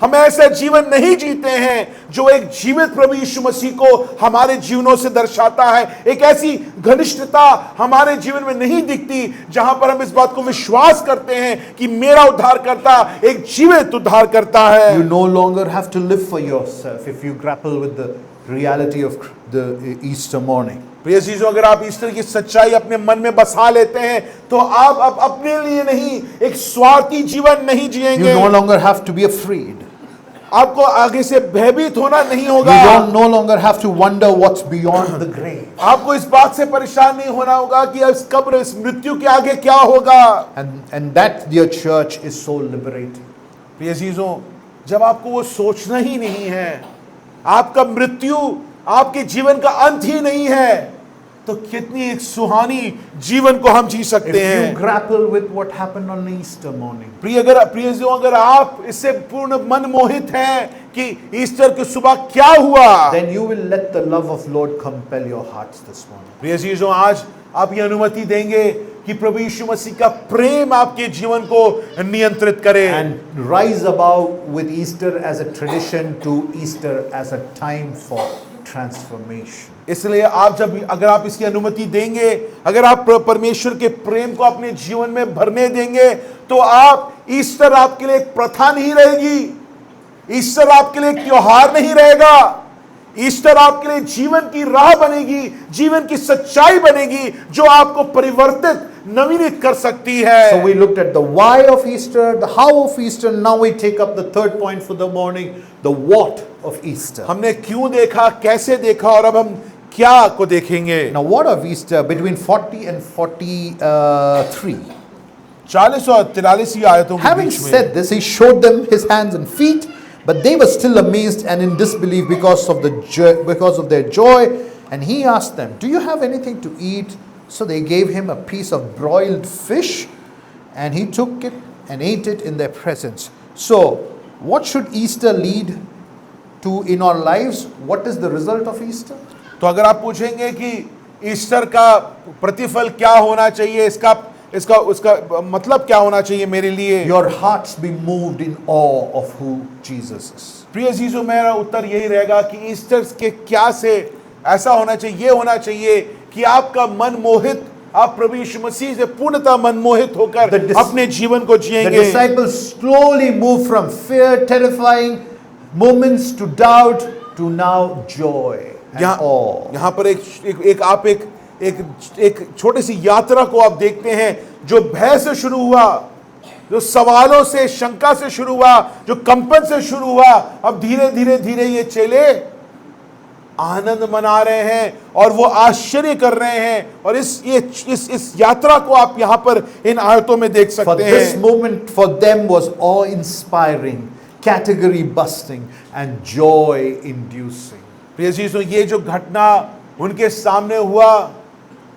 हम ऐसा जीवन नहीं जीते हैं जो एक जीवित प्रभु यीशु मसीह को हमारे जीवनों से दर्शाता है। एक ऐसी घनिष्ठता हमारे जीवन में नहीं दिखती जहां पर हम इस बात को विश्वास करते हैं कि मेरा उद्धारकर्ता एक जीवित उद्धारकर्ता है। You no longer have to live for yourself if you grapple with the reality of the Easter morning. प्रिय चीजों, अगर आप ईस्टर की सच्चाई अपने मन में बसा लेते हैं, तो आप अब अपने लिए नहीं, एक स्वार्थी जीवन नहीं जिएंगे। You no longer have to be afraid. आपको आगे से भयभीत होना नहीं You होगा। don't no longer have to wonder what's beyond the grave. आपको इस बात से परेशान नहीं होना होगा कि इस कब्र, इस मृत्यु के आगे क्या होगा। And that, dear church, is so liberating. प्रिय चीजों, जब आपको वो सोचना ही नहीं है, आपका मृत्यु आपके जीवन का अंत ही नहीं है, तो कितनी एक सुहानी जीवन को हम जी सकते If हैं। you grapple with what happened on Easter morning, प्रियजनों, अगर आप इससे पूर्ण मन मोहित हैं कि ईस्टर की सुबह क्या हुआ, then you will let the love of Lord compel your hearts this morning. प्रिय चीजों, आज आप ये अनुमति देंगे कि प्रभु यीशु मसीह का प्रेम आपके जीवन को नियंत्रित करे, And rise above with Easter as a tradition to Easter as a time for transformation. इसलिए आप अगर आप इसकी अनुमति देंगे, अगर आप परमेश्वर के प्रेम को अपने जीवन में भरने देंगे, तो आप ईस्टर आपके लिए एक प्रथा नहीं रहेगी, ईस्टर आपके लिए एक त्योहार नहीं रहेगा, ईस्टर आपके लिए जीवन की राह बनेगी, जीवन की सच्चाई बनेगी जो आपको परिवर्तित, नवीनित कर सकती है। So we looked at the why of Easter, the how of Easter. Now we take up the third point for the morning, the what of Easter. हमने क्यों देखा, कैसे देखा, और अब हम क्या को देखेंगे। Now what of Easter between 40 and 43? 40 और 43 आयतों के Having बीच में, said this, he showed them his hands and feet, but they were still amazed and in disbelief because of their joy. And he asked them, "Do you have anything to eat?" So they gave him a piece of broiled fish, and he took it and ate it in their presence. So, what should Easter lead to in our lives? What is the result of Easter? तो अगर आप पूछेंगे कि Easter का प्रतिफल क्या होना चाहिए, उसका मतलब क्या होना चाहिए मेरे लिए, Your hearts be moved in awe of who Jesus is. प्रिय जीसु, मेरा उत्तर यही रहेगा कि ईस्टर के क्या से ऐसा होना चाहिए, ये होना चाहिए कि आपका मन मोहित, आप प्रभु यीशु मसीह से पूर्णतः मनमोहित होकर अपने जीवन को The जिएंगे। disciples slowly moved from fear, terrifying moments to doubt to now joy and awe. यहाँ पर एक छोटी सी यात्रा को आप देखते हैं जो भय से शुरू हुआ, जो सवालों से, शंका से शुरू हुआ, जो कंपन से शुरू हुआ, अब धीरे धीरे धीरे ये चेले आनंद मना रहे हैं और वो आश्चर्य कर रहे हैं। और इस यात्रा को आप यहाँ पर इन आयतों में देख For सकते this हैं। moment for them was awe-inspiring, category-busting, and joy-inducing. प्रिय चीजों, ये जो घटना उनके सामने हुआ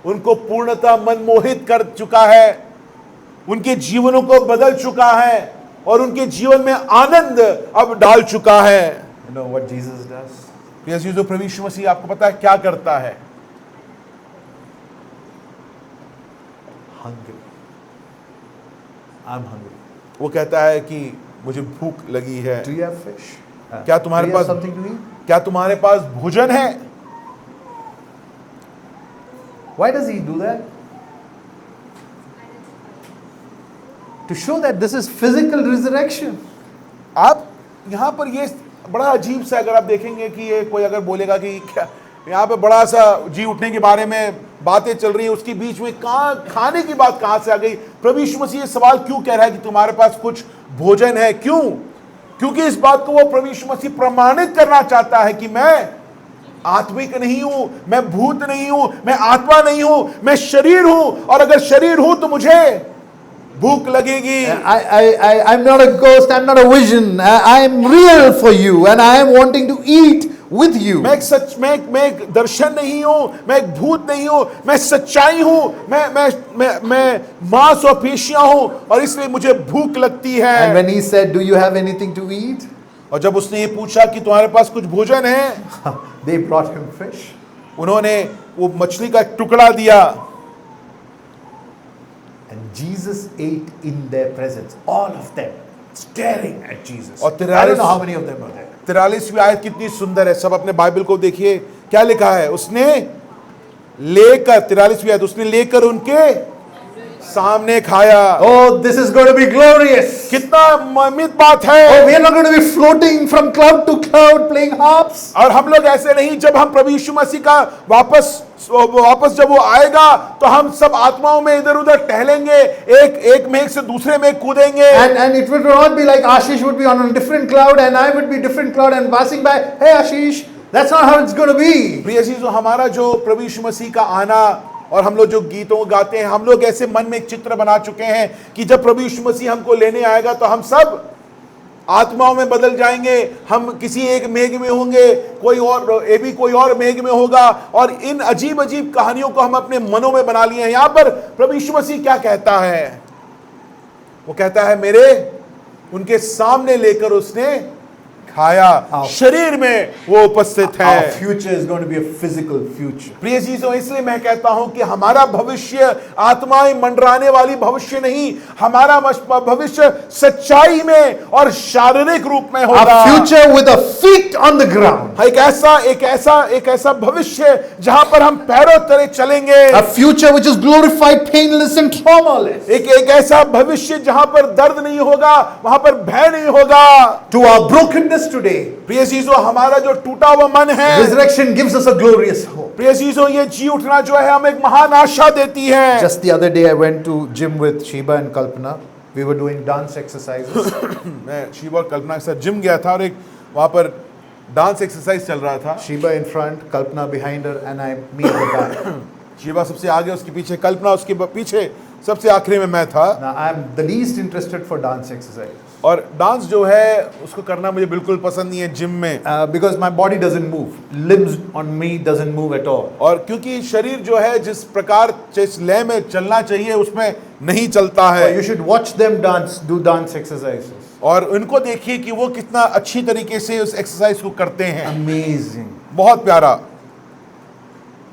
उनको पूर्णतः मनमोहित कर चुका है, उनके जीवनों को बदल चुका है और उनके जीवन में आनंद अब डाल चुका है। You know what Jesus does? प्रिय चीजों, प्रभु यीशु मसीह आपको पता है क्या करता है? Hungry. I'm hungry. वो कहता है कि मुझे भूख लगी है। Do you have fish? क्या तुम्हारे Do you have pass something to eat? क्या तुम्हारे पास भोजन है? Why does he do that? To show that this is physical resurrection. आप यहाँ पर ये बड़ा अजीब सा, अगर आप देखेंगे कि ये कोई अगर बोलेगा कि क्या यहाँ पे बड़ा सा जी उठने के बारे में बातें चल रही है, उसके बीच में कहाँ खाने की बात कहाँ से आ गई? प्रभु यीशु मसीह ये सवाल क्यों कह रहा है कि तुम्हारे पास कुछ भोजन है? क्यों? क्योंकि इस बात को वो प्रभु यीशु मसीह प्रमाणित करना चाहता है कि मैं आत्मिक नहीं हूं, मैं भूत नहीं हूं, मैं आत्मा नहीं हूं, मैं शरीर हूं, और अगर शरीर हूं तो मुझे भूख लगेगी। I'm not a ghost, I'm not a vision. I'm real for you and I am wanting to eat with you. मैं एक दर्शन नहीं हूं, मैं एक भूत नहीं हूं, मैं सच्चाई हूं, मैं मांस और पेशियां हूं, और इसलिए मुझे भूख लगती है। And when he said, "Do you have anything to eat?" और जब उसने ये पूछा कि तुम्हारे पास कुछ भोजन है, they brought him fish. उन्होंने वो मछली का टुकड़ा दिया। And Jesus ate in their presence, all of them, staring at Jesus. और I don't know how many of them were there. 43वीं आयत कितनी सुंदर है। सब अपने बाइबल को देखिए, क्या लिखा है? उसने लेकर, 43वीं आयत, उसने लेकर उनके सामने खाया। Oh, this is going to be glorious. कितना ममित बात है। Oh, we are not going to be floating from cloud to cloud playing harps. और हम लोग ऐसे नहीं, जब हम प्रभु यीशु मसीह का वापस जब वो आएगा तो हम सब आत्माओं में इधर उधर टहलेंगे, एक मेघ से दूसरे में कूदेंगे। And it would not be like Ashish would be on a different cloud and I would be different cloud and passing by, hey Ashish, that's not how it's going to be. प्रिय चीजों, हमारा जो प्रभु यीशु मसीह का आना, और हम लोग जो गीतों गाते हैं, हम लोग ऐसे मन में एक चित्र बना चुके हैं कि जब प्रभु यीशु मसीह हमको लेने आएगा तो हम सब आत्माओं में बदल जाएंगे। हम किसी एक मेघ में होंगे, कोई और मेघ में होगा, और इन अजीब अजीब कहानियों को हम अपने मनों में बना लिए हैं। यहां पर प्रभु यीशु मसीह क्या कहता है? वो कहता है मेरे उनके सामने लेकर उसने खाया, शरीर में वो उपस्थित है। Our future is going to be a physical future. प्रिय चीजों, इसलिए मैं कहता हूं कि हमारा भविष्य आत्माएं मंडराने वाली भविष्य नहीं, हमारा भविष्य सच्चाई में और शारीरिक रूप में होगा। Our future with a feet on the ground. एक ऐसा भविष्य जहां पर हम पैरों तले चलेंगे। A future which is glorified, painless and traumaless. एक ऐसा भविष्य जहां पर दर्द नहीं होगा, वहां पर भय नहीं होगा। To our brokenness today, प्रिय चीजों, हमारा जो टूटा हुआ मन है, resurrection gives us a glorious hope. प्रिय चीजों, ये जी उठना जो है हमें एक महान आशा देती है। Just the other day I went to gym with Sheba and Kalpana. We were doing dance exercises. मैं शिवा और कल्पना के साथ जिम गया था और एक वहां पर डांस एक्सरसाइज चल रहा था। Sheba in front, Kalpana behind her, and me at the back. Shiva सबसे आगे, उसके पीछे कल्पना, उसके पीछे सबसे आखिरी में मैं था। Now I am the least interested for dance exercise. और डांस जो है उसको करना मुझे बिल्कुल पसंद नहीं है जिम में, because my body doesn't move, limbs on me doesn't move at all. और क्योंकि शरीर जो है जिस प्रकार जिस लय में चलना चाहिए उसमें नहीं चलता है। You should watch them do dance exercises. और उनको देखिए कि वो कितना अच्छी तरीके से उस एक्सरसाइज को करते हैं। Amazing. बहुत प्यारा।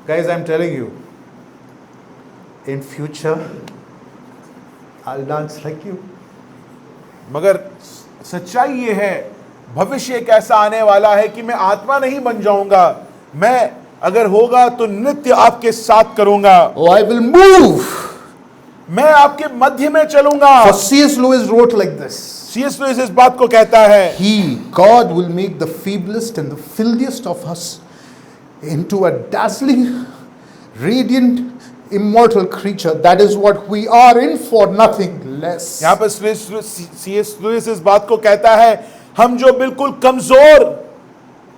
Guys, I'm telling you, in future I'll dance like you. मगर सच्चाई ये है, भविष्य एक ऐसा आने वाला है कि मैं आत्मा नहीं बन जाऊंगा, मैं अगर होगा तो नृत्य आपके साथ करूंगा। Oh, I will move. मैं आपके मध्य में चलूंगा। For C.S. Lewis wrote like this. C.S. Lewis इस बात को कहता है, God will make the feeblest and the filthiest of us into a dazzling, radiant, immortal creature. That is what we are, in for nothing less. यहाँ पर C.S. Lewis इस बात को कहता है, हम जो बिल्कुल कमजोर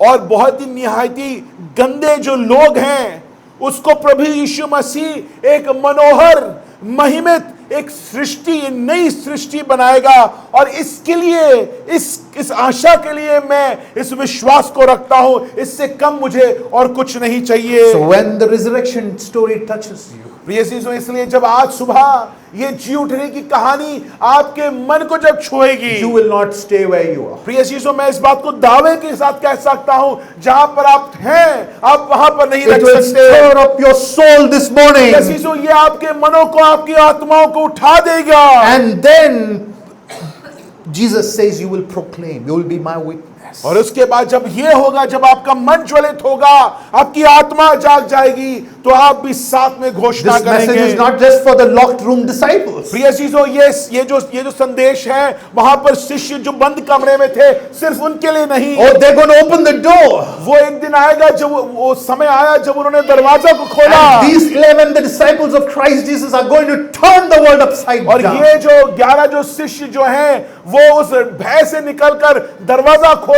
और बहुत ही निहायती गंदे जो लोग हैं, उसको प्रभु यीशु मसीह एक मनोहर, महिमित एक सृष्टि, नई सृष्टि बनाएगा। और इसके लिए, इस आशा के लिए मैं इस विश्वास को रखता हूं, इससे कम मुझे और कुछ नहीं चाहिए। So when the resurrection story touches you, प्रिय चीजों, इसलिए जब आज सुबह ये जी उठने की कहानी आपके मन को जब छुएगी, you will not stay where you are. प्रिय चीजों, मैं इस बात को दावे के साथ कह सकता हूं, जहां पर आप हैं आप वहां पर नहीं It रख will सकते। stir up your soul this morning. प्रिय चीजों, ये आपके मनों को, आपकी आत्माओं को उठा देगा। And then Jesus says, you will proclaim, you will be my witness. और उसके बाद जब ये होगा, जब आपका मन ज्वलित होगा, आपकी आत्मा जाग जाएगी, तो आप भी साथ में घोषणा This message करेंगे। is not just for the locked room disciples. प्रिय चीजों, ये जो संदेश है वहां पर शिष्य जो बंद कमरे में थे, सिर्फ उनके लिए नहीं। Oh, they're going to open the door. वो एक दिन आएगा जब वो समय आया जब उन्होंने दरवाजा को खोला, And these 11, the disciples of Christ Jesus, are going to turn the world upside और down. ये जो 11 जो शिष्य जो हैं, वो उस भय से निकलकर दरवाजा खोलकर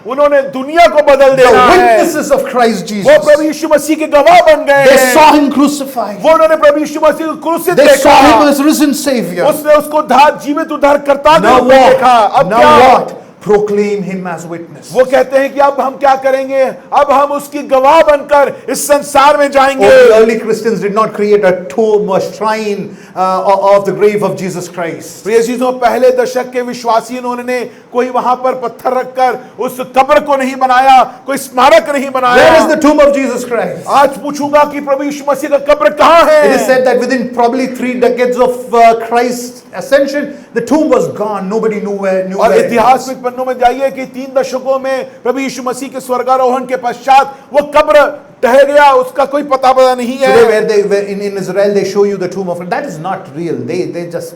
उन्होंने दुनिया को बदल The देना है। witnesses of Christ वो Jesus. प्रभु यीशु मसीह के गवाह बन गए They हैं। saw him crucified. वो उन्होंने प्रभु यीशु मसीह को क्रूसित They saw him देखा, as risen Savior. उसने उसको जीवित उद्धार करता Now देखा। what? अब Now क्या? what? Proclaim him as witness. वो कहते हैं कि अब हम क्या करेंगे, अब हम उसकी गवाह बनकर इस संसार में जाएंगे। Oh, the early Christians did not create a tomb or shrine of the grave of Jesus Christ. प्रिय चीजों, पहले दशक के विश्वासी उन्होंने कोई वहां पर पत्थर रखकर उस कब्र को नहीं बनाया, कोई स्मारक नहीं Where बनाया। is the tomb of Jesus Christ? आज पूछूंगा कि प्रभु यीशु मसीह का कब्र कहाँ It is है? said that within probably 3 decades of Christ's ascension, the tomb was gone. Nobody knew where. और it इतिहास was. में पन्नों में जाइए कि 3 दशकों में प्रभु यीशु मसीह के स्वर्गारोहण के पश्चात वो कब्र टह गया, उसका कोई पता नहीं Today, है। where in Israel they show you the tomb of that is not real. They just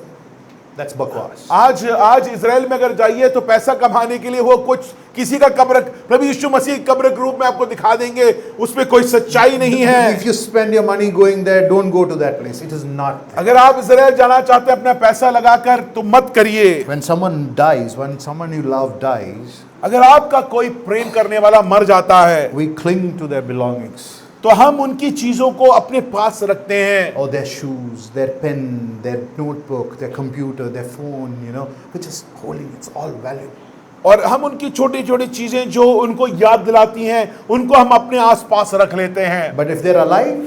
that's bakwas. आज इजराइल में अगर जाइए तो पैसा कमाने के लिए वो कुछ किसी का कब्र, प्रभु यीशु मसीह कब्र के रूप में आपको दिखा देंगे, उसमें कोई सच्चाई नहीं है। If you spend your money going there, don't go to that place. It is not there. अगर आप इजराइल जाना चाहते हैं अपना पैसा लगाकर, तो मत करिए। When someone dies, when someone you love dies, अगर आपका कोई प्रेम करने वाला मर जाता है, we cling to their belongings. तो हम उनकी चीजों को अपने पास रखते हैं। Or their shoes, their pen, their notebook, their computer, their phone, which is holy. It's all valuable. और हम उनकी छोटी छोटी चीजें जो उनको याद दिलाती हैं, उनको हम अपने आसपास रख लेते हैं। But if they're alive,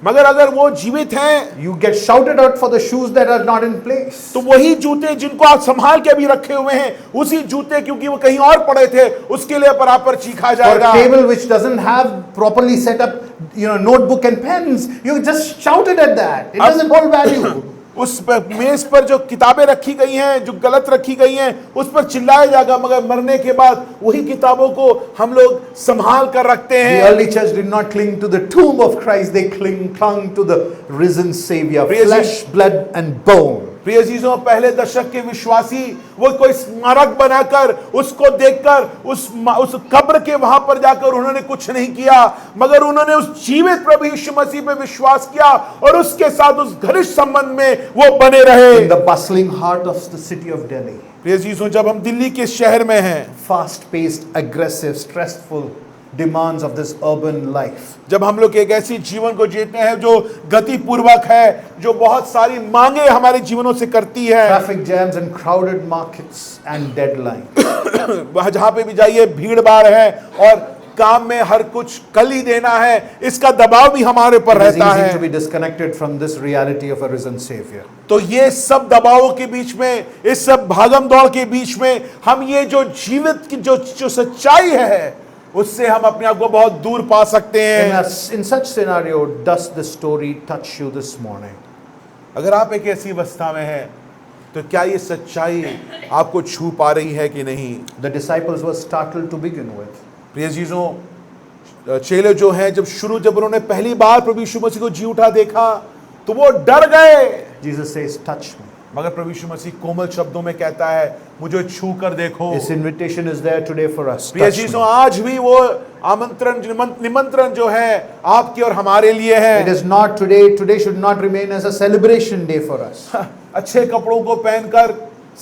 मगर अगर वो जीवित हैं, you get shouted out for the shoes that are not in place. तो वही जूते जिनको आप संभाल के अभी रखे हुए हैं, उसी जूते क्योंकि वो कहीं और पड़े थे, उसके लिए पर चीखा For a जाएगा। table which doesn't have properly set up, notebook and pens, you just shouted at that. It doesn't hold value. उस मेज पर जो किताबें रखी गई हैं, जो गलत रखी गई हैं, उस पर चिल्लाया जाएगा, मगर मरने के बाद वही किताबों को हम लोग संभाल कर रखते The हैं। early church did not cling to the tomb of Christ, they clung to the risen Savior, Praise flesh, blood, and bone. प्रिय चीजों, पहले दशक के विश्वासी वो कोई स्मारक बनाकर, उसको देखकर, उस कब्र के वहां पर जाकर उन्होंने कुछ नहीं किया, मगर उन्होंने उस जीवित प्रभु यीशु मसीह पे विश्वास किया और उसके साथ उस घनिष्ठ संबंध में वो बने रहे। In the bustling heart of the city of Delhi, प्रिय चीजों, जब हम दिल्ली के शहर में हैं, fast-paced, aggressive, stressful demands of this urban life, जब हम लोग एक ऐसी जीवन को जीते हैं जो गति पूर्वक है, जो बहुत सारी मांगे हमारे जीवनों से करती है, traffic jams and crowded markets and deadlines, वहां जहां पे भी जाइए भीड़ भाड़ है और काम में हर कुछ कल ही देना है, इसका दबाव भी हमारे ऊपर it is रहता easy to है। be disconnected from this reality of a risen Savior. तो ये सब दबावों के बीच में, इस सब भागम दौड़ के बीच में हम ये जो जीवित की जो सच्चाई है, उससे हम अपने आप को बहुत दूर पा सकते हैं। In such scenario, does the story touch you this morning? अगर आप एक ऐसी अवस्था में हैं, तो क्या ये सच्चाई आपको छू पा रही है कि नहीं? The disciples were startled to begin with. प्रिय चीजों, चेले जो हैं, जब उन्होंने पहली बार प्रभु यीशु मसीह को जी उठा देखा, तो वो डर गए। Jesus says, touch me. मगर प्रभु यीशु मसीह कोमल शब्दों में कहता है, मुझे छू कर देखो। This invitation is there today for us. प्रिय Touch me. चीजों, आज भी वो आमंत्रण, निमंत्रण जो है आपके और हमारे लिए It है। is not today. Today should not remain as a celebration day for us. अच्छे कपड़ों को पहनकर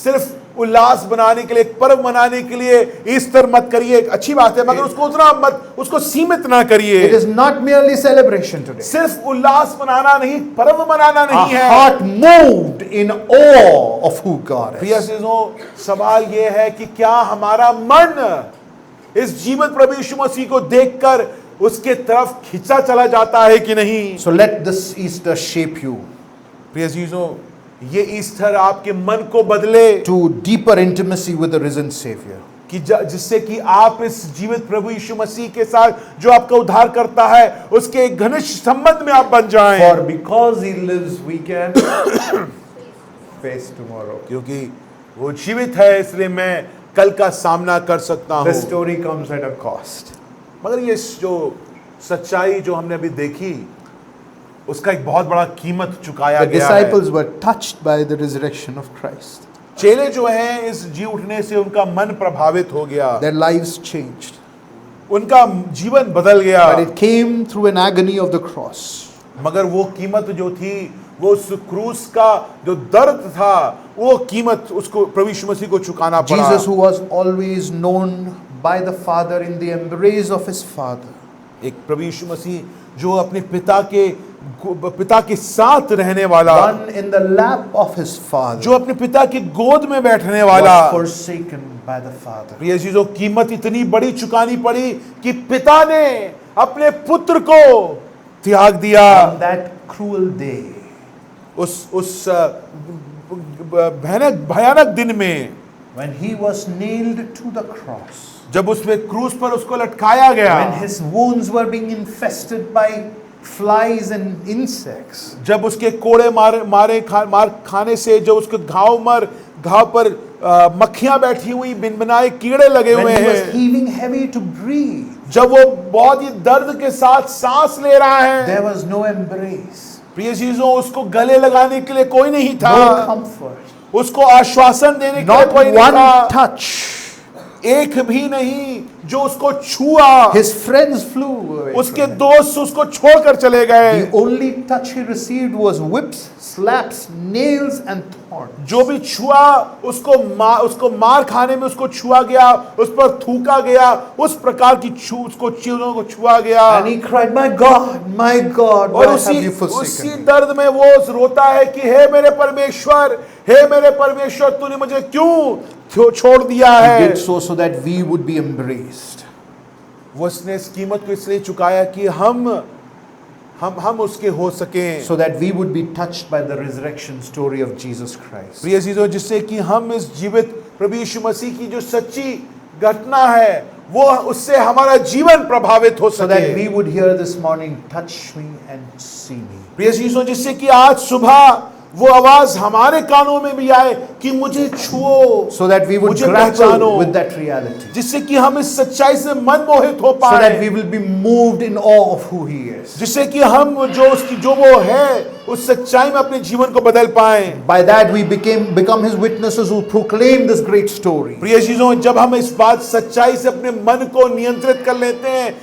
सिर्फ उल्लास बनाने के लिए, एक पर्व मनाने के लिए ईस्टर मत करिए, एक अच्छी बात है, मगर उसको उतना मत, उसको सीमित ना करिए। It is not merely celebration today. सिर्फ उल्लास मनाना नहीं, पर्व मनाना Our नहीं है। heart moved in awe of who God प्रिय is. अजीजों, सवाल यह है कि क्या हमारा मन इस जीवित प्रभु यीशु मसीह को देखकर उसके तरफ खिंचा चला जाता है कि नहीं? So let this Easter shape you प्रिय अजीजों, ये ईस्टर आपके मन को बदले to deeper intimacy with the risen Savior. कि जिससे कि आप इस जीवित प्रभु यीशु मसीह के साथ जो आपका उद्धार करता है उसके एक घनिष्ठ संबंध में आप बन जाएं। For because He lives, we can face tomorrow. क्योंकि वो जीवित है, इसलिए मैं कल का सामना कर सकता The हूँ। story comes at a cost. मगर ये जो सच्चाई जो हमने अभी देखी, उसका एक बहुत बड़ा कीमत चुकाया The गया है। disciples were touched by the resurrection of Christ. चेले जो हैं, इस जी उठने से उनका मन प्रभावित हो गया, Their lives changed. उनका जीवन बदल गया। But it came through an agony of the cross. मगर वो कीमत जो थी, वो उस क्रूस का जो दर्द था, वो कीमत उसको प्रभु यीशु मसीह को चुकाना पड़ा। Jesus, who was always known by the Father in the embrace of His Father, एक प्रभु यीशु मसीह जो अपने पिता के साथ रहने वाला, one in the lap of His Father, जो अपने पिता की गोद में बैठने वाला, was forsaken by the Father. प्रिय चीजों, कीमत इतनी बड़ी चुकानी पड़ी कि पिता ने अपने पुत्र को त्याग दिया। On that cruel day, उस भयानक दिन में, when He was nailed to the cross, जब उसमें क्रूस पर उसको लटकाया गया, when His wounds were being infested by flies and insects, जब उसके कोड़े मार खाने से जो उसके घाव पर मक्खियां बैठी हुई, बिनबिनाए कीड़े लगे when हुए He was हैं, heaving heavy to breathe, जब वो बहुत ही दर्द के साथ सांस ले रहा है, there was no embrace, प्रिय चीजों, उसको गले लगाने के लिए कोई नहीं था, no comfort, उसको आश्वासन देने के लिए not कोई नहीं one था, touch. एक भी नहीं जो उसको छुआ। His friends flew away उसके from him. दोस्त उसको छोड़कर चले गए। The only touch he received was whips, slaps, nails and thorns. जो भी छुआ उसको मार खाने में उसको छुआ गया, उस पर थूका गया, उस प्रकार की उसको चीजों को छुआ गया। And he cried, my God, और why have you उसी forsaken me? दर्द में वो रोता है कि हे मेरे परमेश्वर, तूने मुझे क्यों छोड़ दिया He है। did so that we would be embraced. वो उसने इस कीमत को इसलिए चुकाया कि हम उसके हो सकें, So that we would be touched by the resurrection story of Jesus Christ. प्रिय चीजों, जिससे कि हम इस जीवित प्रभु यीशु मसीह की जो सच्ची घटना है, वो उससे हमारा जीवन प्रभावित हो So that we सके। would hear this morning, touch me and see me. प्रिय चीजों, जिससे कि आज सुबह वो आवाज हमारे कानों में भी आए कि मुझे छुओ, So that we would मुझे grapple पहचानो, with that reality. जिससे कि हम इस सच्चाई से मनमोहित हो So that we पाए, will be moved in awe of who He is. जिससे कि हम जो वो है उस सच्चाई में अपने जीवन को बदल पाए। By that we become His witnesses who proclaim this great story. प्रिय चीजों, जब हम इस बात सच्चाई से अपने मन को नियंत्रित कर लेते हैं,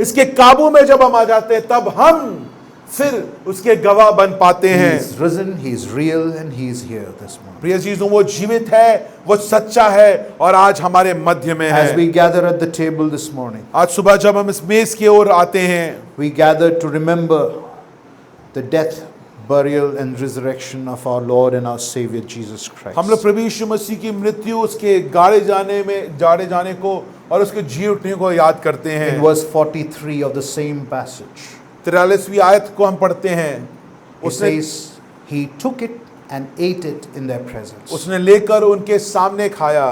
इसके काबू में जब हम आ जाते हैं, तब हम फिर उसके गवाह बन पाते He हैं। is risen, He is real, and He is here this morning. प्रिय चीजों, वो जीवित है, वो सच्चा है और आज हमारे मध्य में As we है। gather at the table this morning, आज सुबह जब हम इस मेज की ओर आते हैं, we gather to remember the death, burial, and resurrection of our Lord and our Savior Jesus Christ. हम लोग प्रभु यीशु मसीह की मृत्यु, उसके गाड़े जाने को और उसके जी उठने को याद करते In हैं। verse 43 of the same passage, 43वीं आयत को हम पढ़ते हैं। it says, He took it and ate it in their presence. उसने लेकर उनके सामने खाया।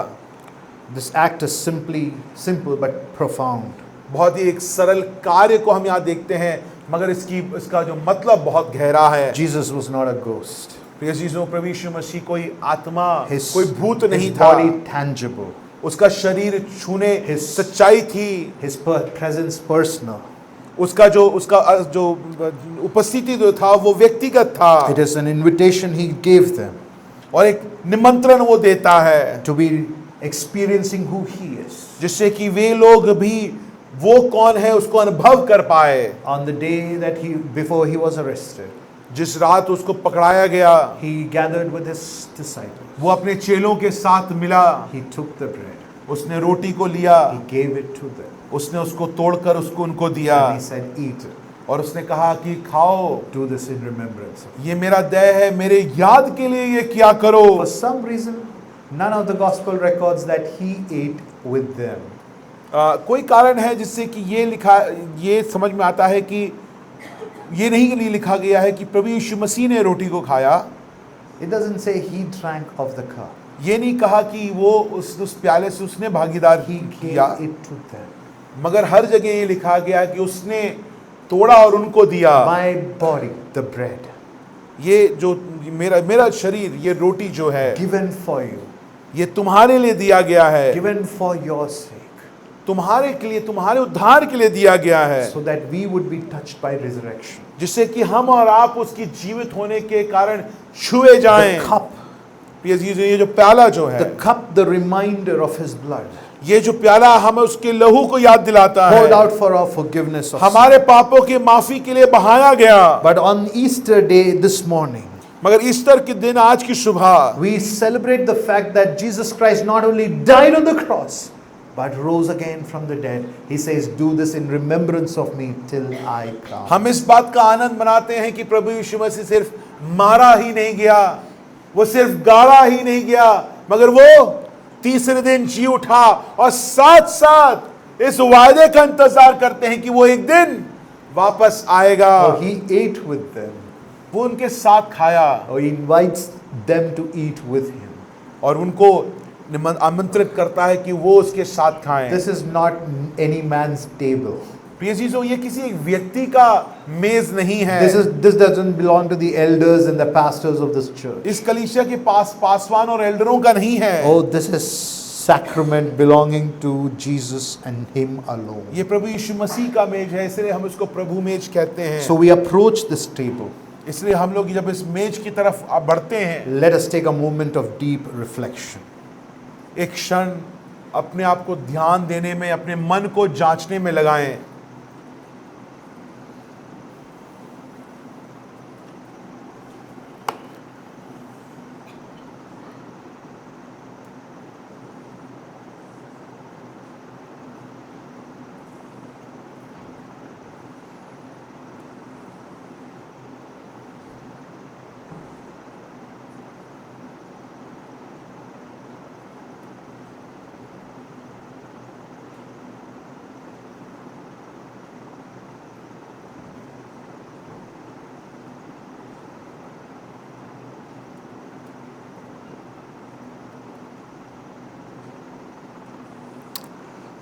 This act is simple but profound. बहुत ही एक सरल कार्य को हम यहाँ देखते हैं, मगर इसका जो मतलब बहुत गहरा है। Jesus was not a ghost. प्रिय चीजों, प्रभु यीशु मसीह कोई आत्मा, His कोई भूत नहीं था। body tangible. उसका शरीर छूने His- सच्चाई थी। His presence personal. उसका जो उपस्थिति जो था वो व्यक्तिगत था, It is an invitation He gave them और एक निमंत्रण वो देता है, to be experiencing who He is. जिससे कि वे लोग भी वो कौन है उसको अनुभव कर पाए। On the day that before He was arrested, जिस रात उसको पकड़ाया गया, he gathered with his disciples. वो अपने चेलों के साथ मिला, He took the bread. उसने रोटी को लिया, He gave it to them. उसने उसको तोड़कर उसको उनको दिया And he said, eat it. और उसने कहा कि खाओ, Do this in remembrance of me. ये मेरा देह है, मेरे याद के लिए ये क्या करो। For some reason, none of the gospel records that he ate with them. कोई कारण है जिससे कि ये समझ में आता है कि ये नहीं लिखा गया है कि प्रभु यीशु मसीह ने रोटी को खाया। It doesn't say he drank of the cup. ये नहीं कहा कि वो उस प्याले से उसने भागीदार He किया, gave it to them. मगर हर जगह ये लिखा गया कि उसने तोड़ा और उनको दिया। My body, the bread, ये जो मेरा शरीर, ये रोटी जो है, given for you, ये तुम्हारे लिए दिया गया है, given for your sake, तुम्हारे के लिए, तुम्हारे उद्धार के लिए दिया गया है, so that we would be touched by resurrection. जिससे कि हम और आप उसकी जीवित होने के कारण छुए जाएं। The cup, ये जो प्याला जो है, the cup, the reminder of his blood, ये जो प्याला हमें उसके लहू को याद दिलाता poured है, out for our forgiveness of sin. हमारे पापों की माफी के लिए बहाया गया। But on Easter day this morning, मगर ईस्टर के दिन, आज की सुबह, we celebrate the fact that Jesus Christ not only died on the cross, but rose again from the dead. He says, do this in remembrance of me till I come. हम इस बात का आनंद मनाते हैं कि प्रभु यीशु मसीह सिर्फ मारा ही नहीं गया, वो सिर्फ गाड़ा ही नहीं गया, मगर वो तीसरे दिन जी उठा और साथ साथ इस वायदे का इंतजार करते हैं कि वो एक दिन वापस आएगा। Oh, he ate with them. वो उनके साथ खाया Oh, he invites them to eat with him. और उनको आमंत्रित करता है कि वो उसके साथ खाएं। This is not any man's table. प्रिय चीजों, ये किसी एक व्यक्ति का मेज नहीं है। This doesn't belong to the elders and the pastors of this church. इस कलीसिया के पासवान और एल्डरों का नहीं है। Oh, this is sacrament belonging to Jesus and him alone. ये प्रभु यीशु मसीह का मेज है, इसलिए हम इसको प्रभु मेज कहते हैं। So we approach this table. इसलिए हम लोग जब इस मेज की तरफ बढ़ते हैं, Let us take a moment of deep reflection. एक क्षण अपने आप को ध्यान देने में, अपने मन को जांचने में लगाएं।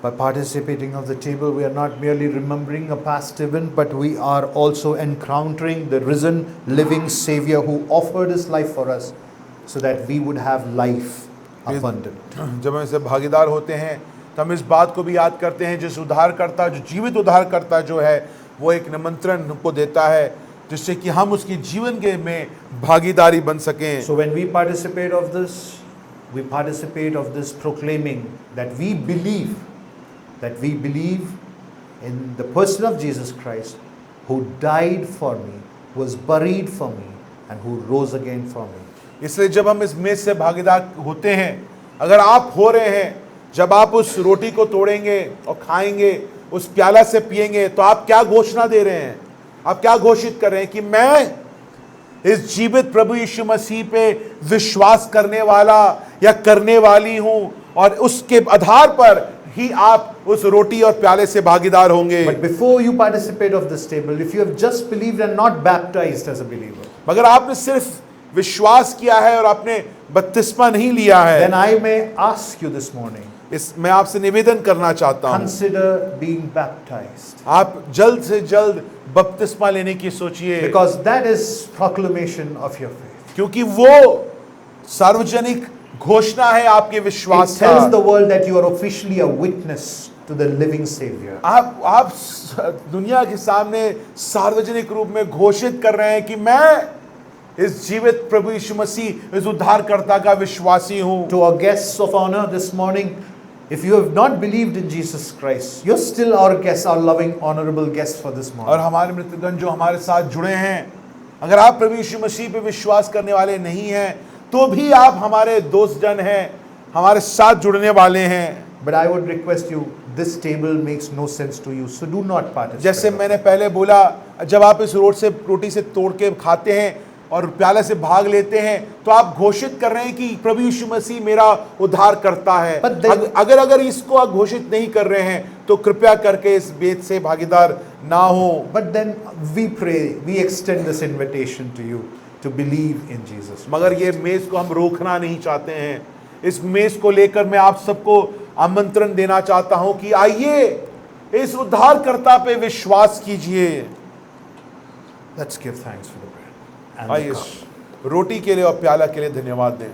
By participating of the table, we are not merely remembering a past event, but we are also encountering the risen, living Savior who offered His life for us so that we would have life abundant. जब हम इससे भागीदार होते हैं तो हम इस बात को भी याद करते हैं, जिस उद्धारकर्ता, जो जीवित उद्धारकर्ता जो है, वो एक निमंत्रण को देता है जिससे कि हम उसके जीवन के में भागीदारी बन सकें। So when we participate of this proclaiming that we believe in the person of Jesus Christ who died for me, was buried for me, and who rose again for me. इसलिए जब हम इस मेज से भागीदार होते हैं, अगर आप हो रहे हैं, जब आप उस रोटी को तोड़ेंगे और खाएंगे, उस प्याला से पिएंगे, तो आप क्या घोषणा दे रहे हैं? आप क्या घोषित कर रहे हैं कि मैं इस जीवित प्रभु यीशु मसीह पे विश्वास करने वाला या करने वाली हूं, और उसके आधार पर ही आप उस रोटी और प्याले से भागीदार होंगे। But before you participate of this table, if you have just believed and not baptized as a believer, मगर आपने सिर्फ विश्वास किया है और आपने बपतिस्मा नहीं लिया है, then I may ask you this morning, मैं आपसे निवेदन करना चाहता हूं, consider being baptized. आप जल्द से जल्द बपतिस्मा लेने की सोचिए, Because that is proclamation of your faith. क्योंकि वो सार्वजनिक घोषणा है आपके It विश्वास tells the का। world that you are officially a witness to the living Savior. आप दुनिया के सामने सार्वजनिक रूप में घोषित कर रहे हैं कि मैं इस जीवित प्रभु यीशु मसीह, इस उद्धारकर्ता का विश्वासी हूं। To our guests of honor this morning, if you have not believed in Jesus Christ, you're still our guests, our loving, honorable guests for this और morning. हमारे मित्रगण जो हमारे साथ जुड़े हैं, अगर आप प्रभु यीशु मसीह पे विश्वास करने वाले नहीं हैं तो भी आप हमारे दोस्त जन हैं, हमारे साथ जुड़ने वाले हैं। But I would request you, this table makes no sense to you, so do not participate. जैसे मैंने पहले बोला, जब आप इस रोटी से तोड़ के खाते हैं और प्याले से भाग लेते हैं तो आप घोषित कर रहे हैं कि प्रभु यीशु मसीह मेरा उद्धार करता है। अगर इसको आप घोषित नहीं कर रहे हैं तो कृपया करके इस बेद से भागीदार ना हो। But then we pray, we extend this invitation to you to believe in Jesus. मगर ये मेज को हम रोकना नहीं चाहते हैं। इस मेज को लेकर मैं आप सबको आमंत्रण देना चाहता हूं कि आइए इस उद्धारकर्ता पे विश्वास कीजिए। Let's give thanks for the bread and the आइए cup. रोटी के लिए और प्याला के लिए धन्यवाद दें।